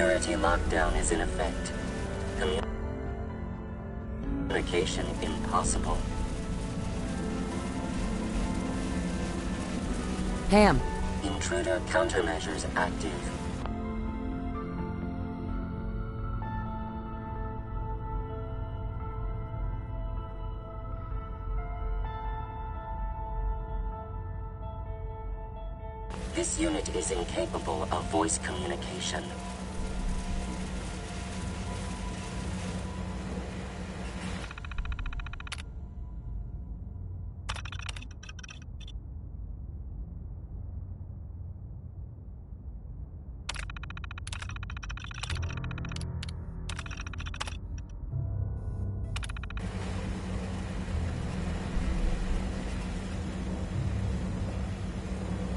Security lockdown is in effect. Communication impossible. Ham. Intruder countermeasures active. This unit is incapable of voice communication.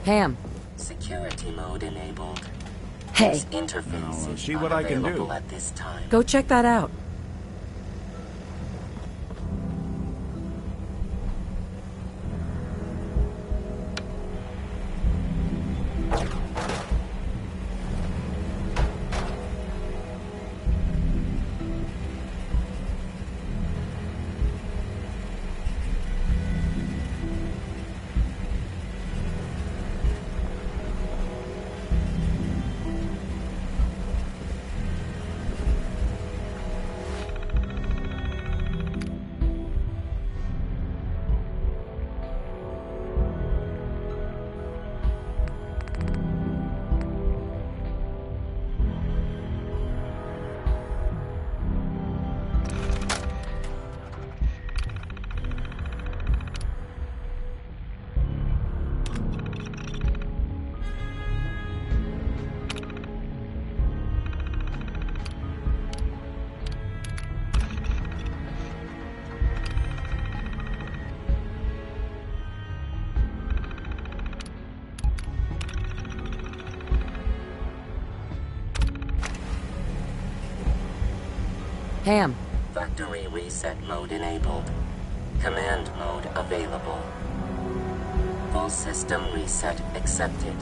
Ham. Security mode enabled. Hey. This interface is see what I can do. unavailable at this time. Go check that out. Ham. Factory reset mode enabled. Command mode available. Full system reset accepted.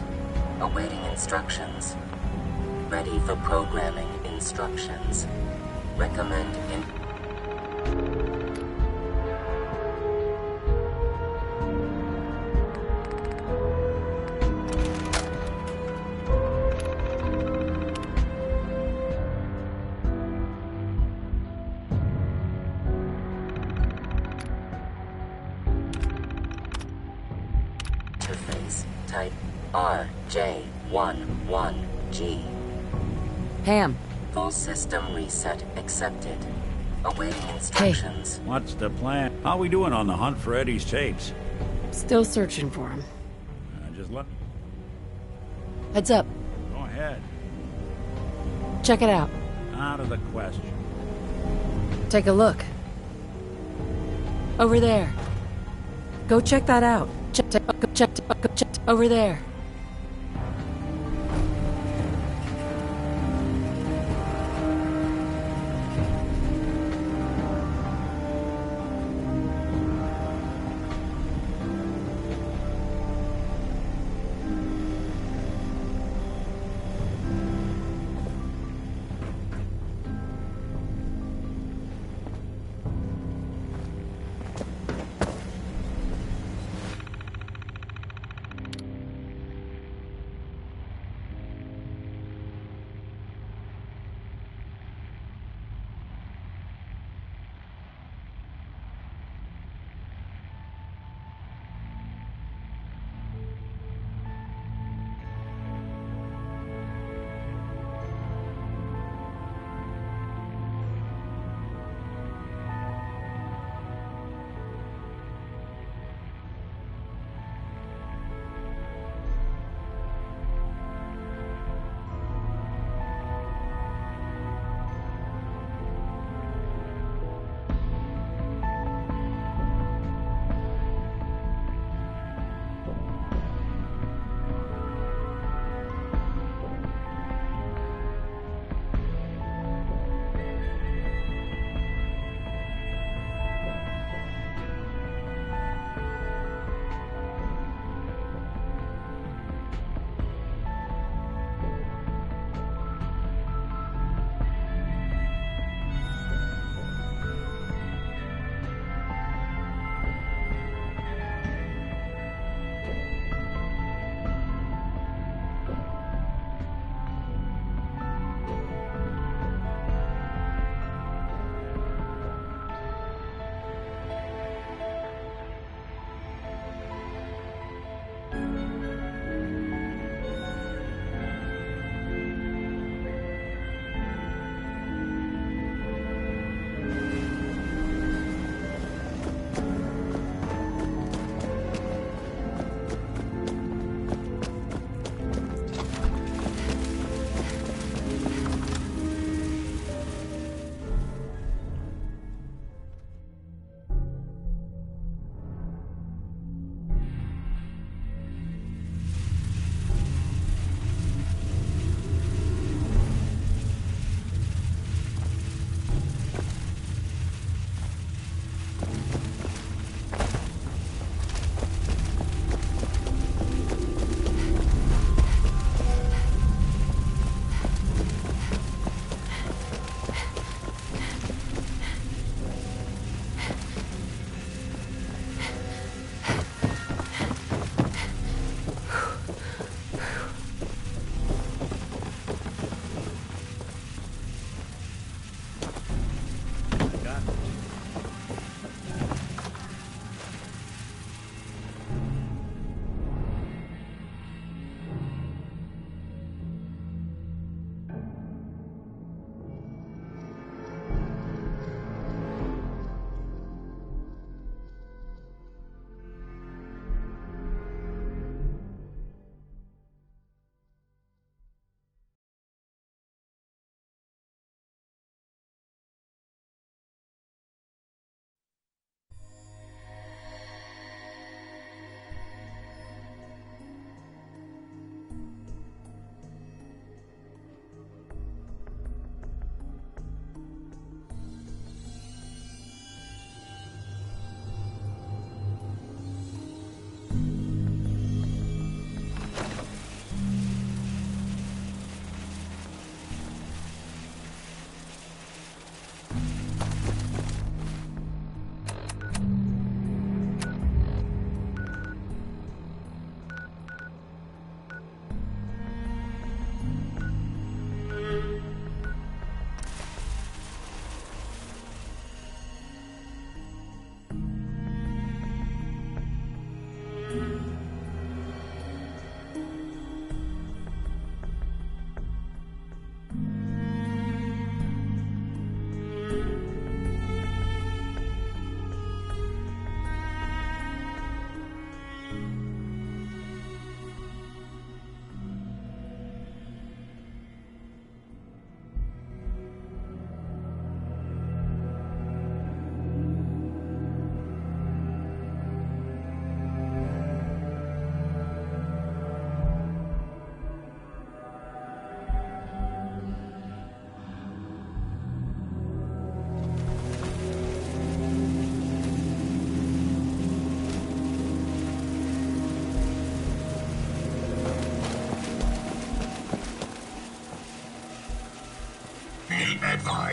Awaiting instructions. Ready for programming instructions. Recommend in... Interface type RJ11G. Ham. Full system reset accepted. Awaiting instructions. What's the plan? How we doing on the hunt for Eddie's tapes? Still searching for him. Just look. Heads up. Go ahead. Check it out. Out of the question. Take a look. Over there. Go check that out. Check over there.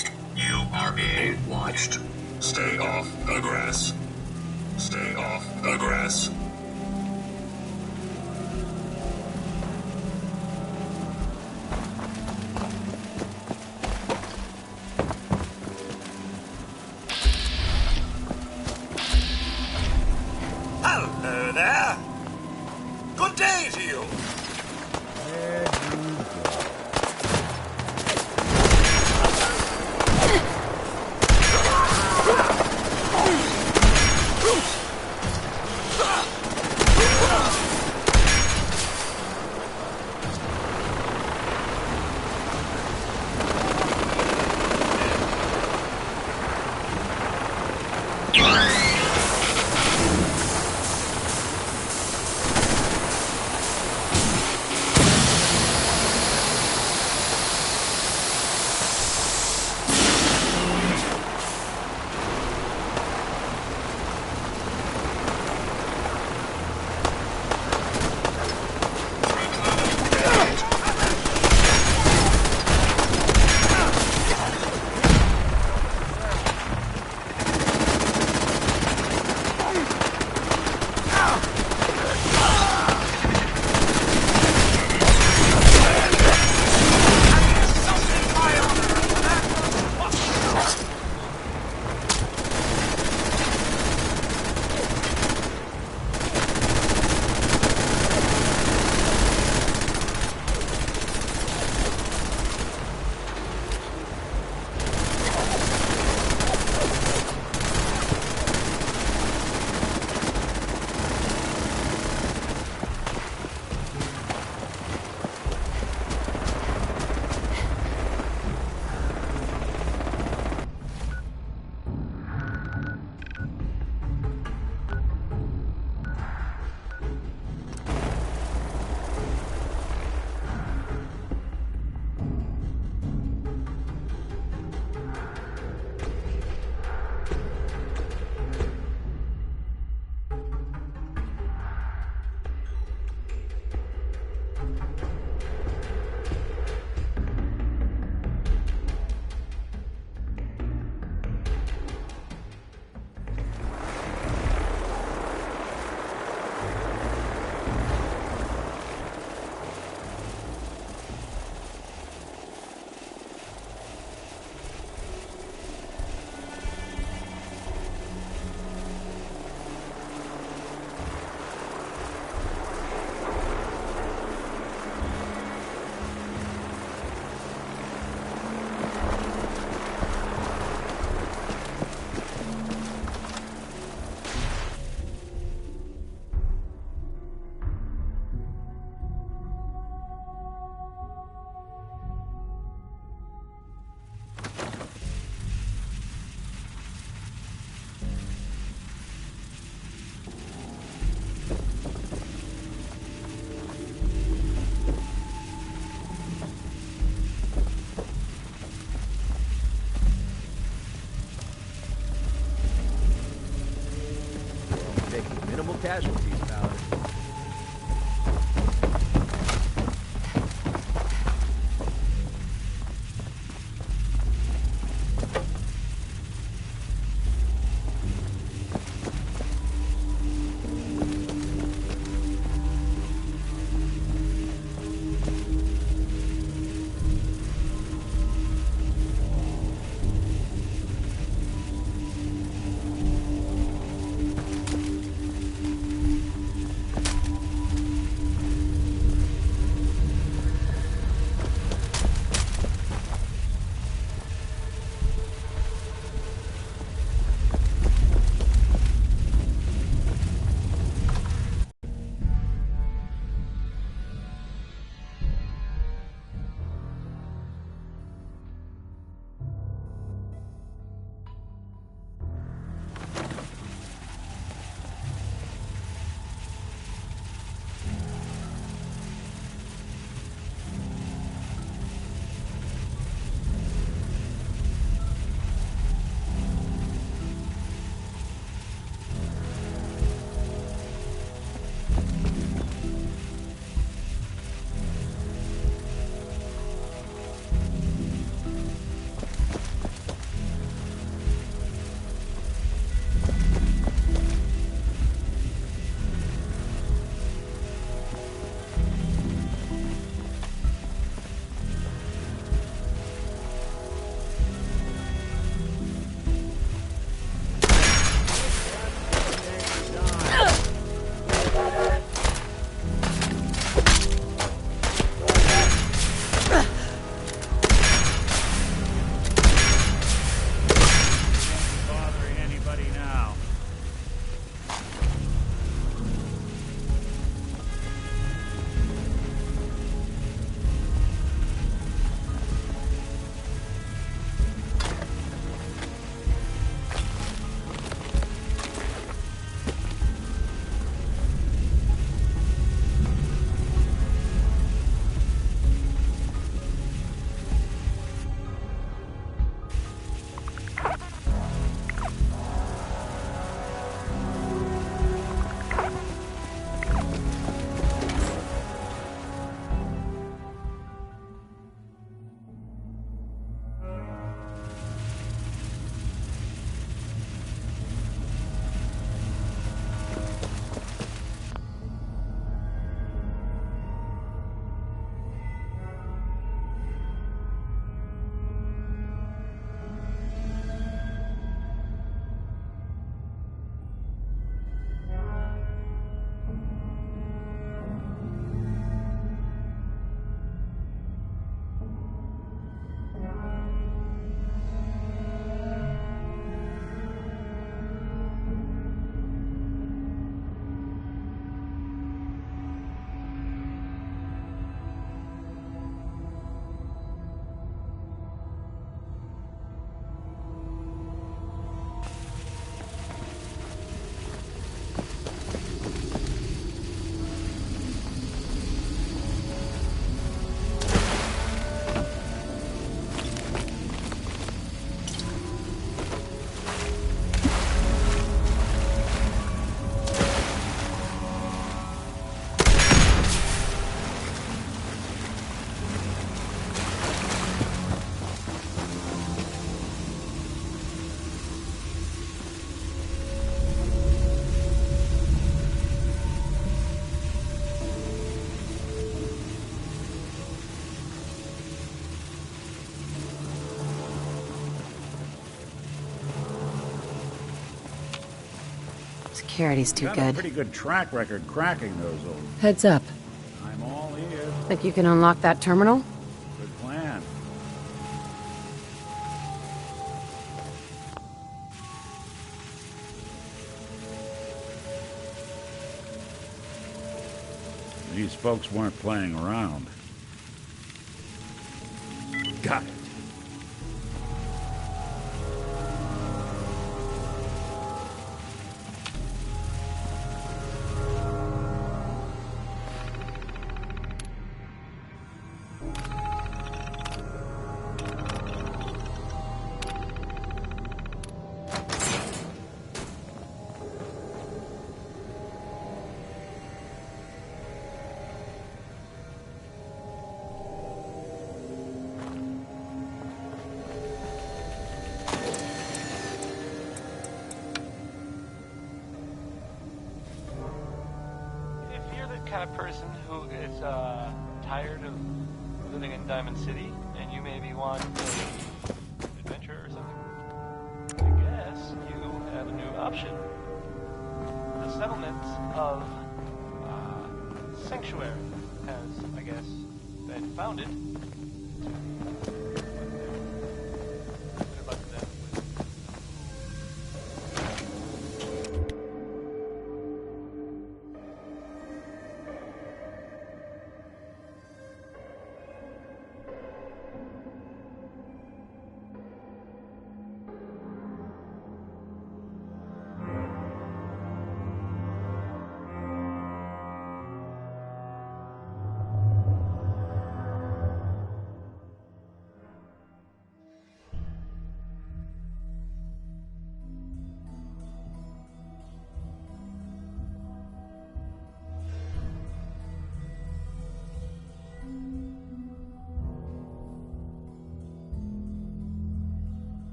advised, you are being watched. Stay off the grass. Stay off the grass. Hello there. Good day to you. Casualties, pal. Security's too Got a good. pretty good track record cracking those old. Heads up. I'm all ears. Think you can unlock that terminal? Good plan. These folks weren't playing around. Got it. Kind of person who is tired of living in Diamond City, and you maybe want an adventure or something, I guess you have a new option. The settlement of Sanctuary has, I guess, been founded.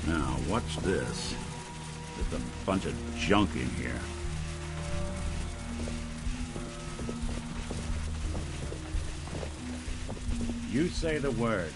Now, what's this? There's a bunch of junk in here. You say the word.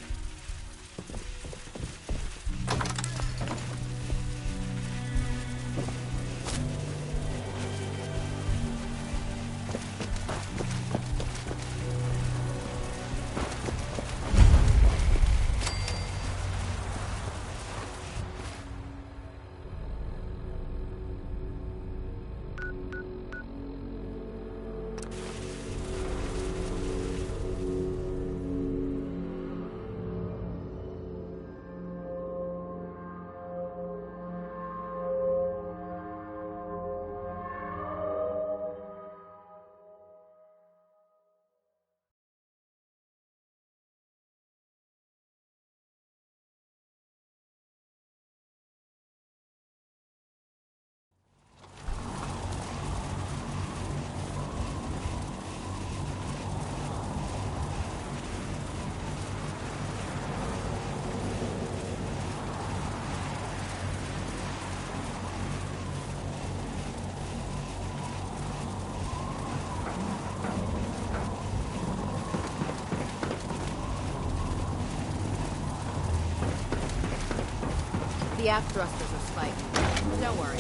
The aft thrusters are spiked. Don't worry.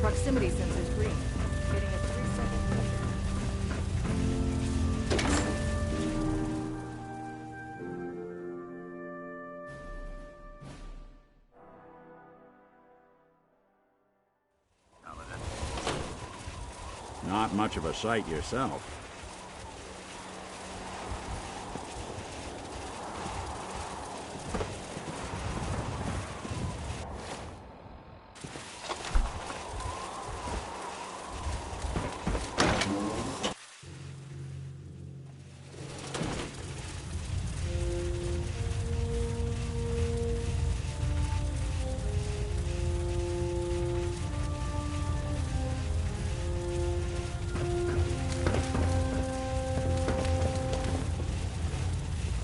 Proximity sensors green. Getting a 3-second. Not much of a sight yourself.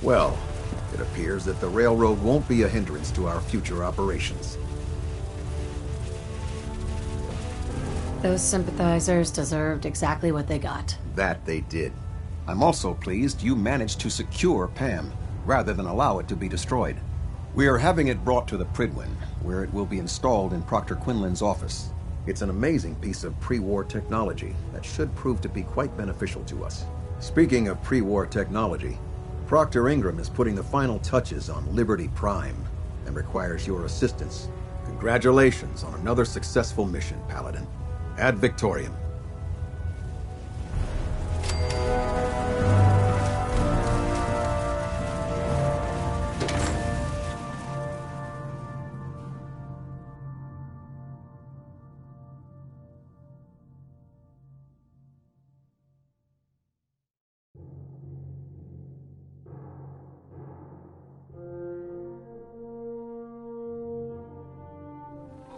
Well, it appears that the railroad won't be a hindrance to our future operations. Those sympathizers deserved exactly what they got. That they did. I'm also pleased you managed to secure Pam, rather than allow it to be destroyed. We are having it brought to the Prydwen, where it will be installed in Proctor Quinlan's office. It's an amazing piece of pre-war technology that should prove to be quite beneficial to us. Speaking of pre-war technology, Proctor Ingram is putting the final touches on Liberty Prime and requires your assistance. Congratulations on another successful mission, Paladin. Ad Victoriam.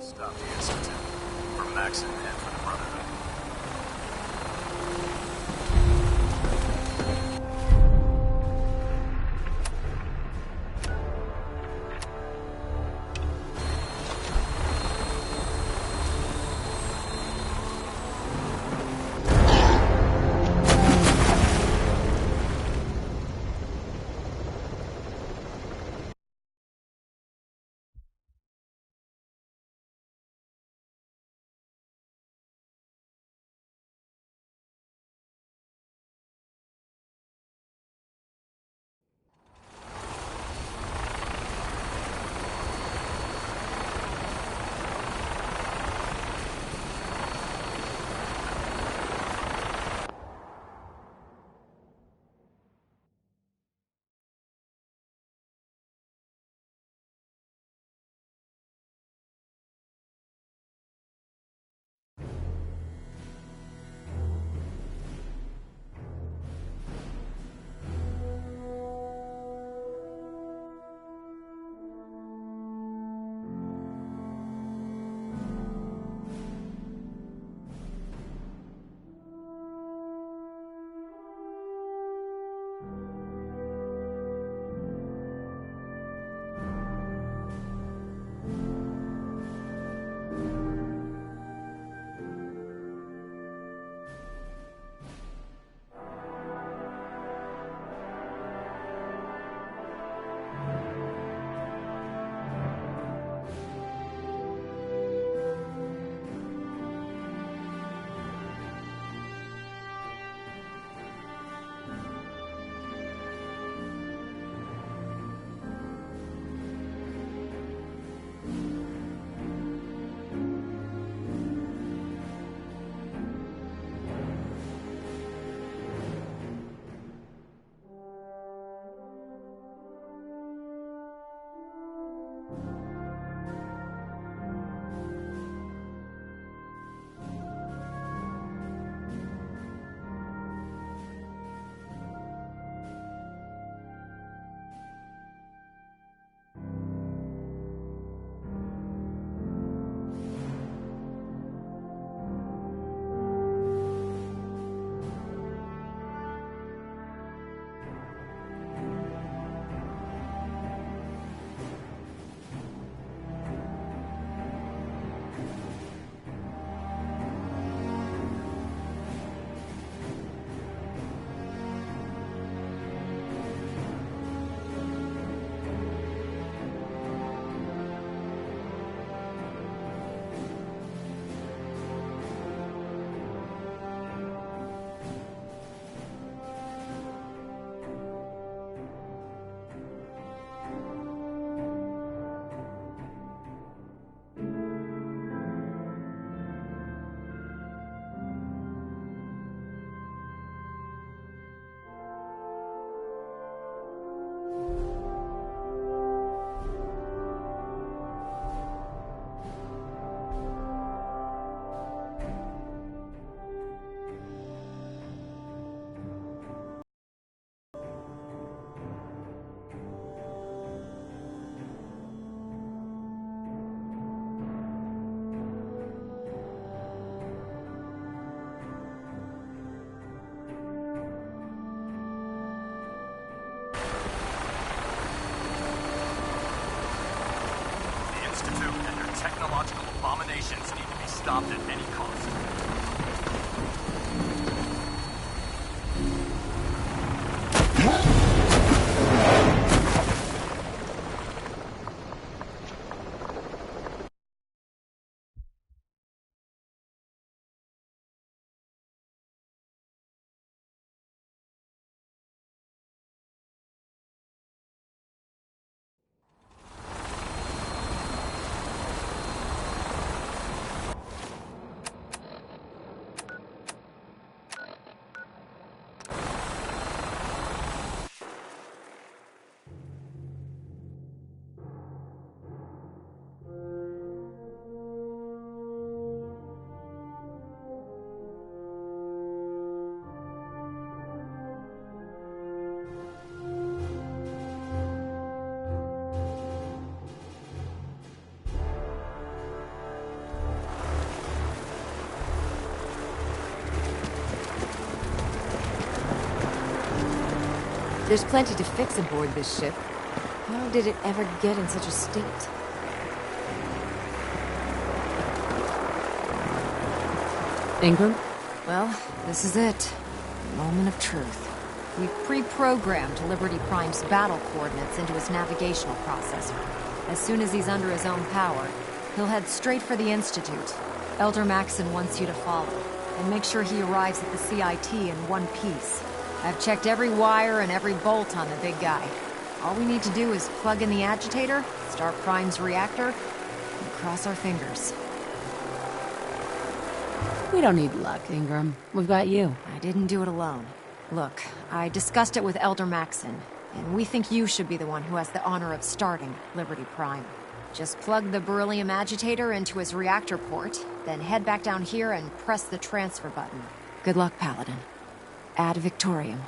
Stop the Institute. For Maxon and for the Brotherhood. abominations need to be stopped at any cost. There's plenty to fix aboard this ship. How did it ever get in such a state? Ingram? Well, this is it. Moment of truth. We've pre-programmed Liberty Prime's battle coordinates into his navigational processor. As soon as he's under his own power, he'll head straight for the Institute. Elder Maxson wants you to follow, and make sure he arrives at the CIT in one piece. I've checked every wire and every bolt on the big guy. All we need to do is plug in the agitator, start Prime's reactor, and cross our fingers. We don't need luck, Ingram. We've got you. I didn't do it alone. Look, I discussed it with Elder Maxson, and we think you should be the one who has the honor of starting Liberty Prime. Just plug the beryllium agitator into his reactor port, then head back down here and press the transfer button. Good luck, Paladin. Ad Victoriam.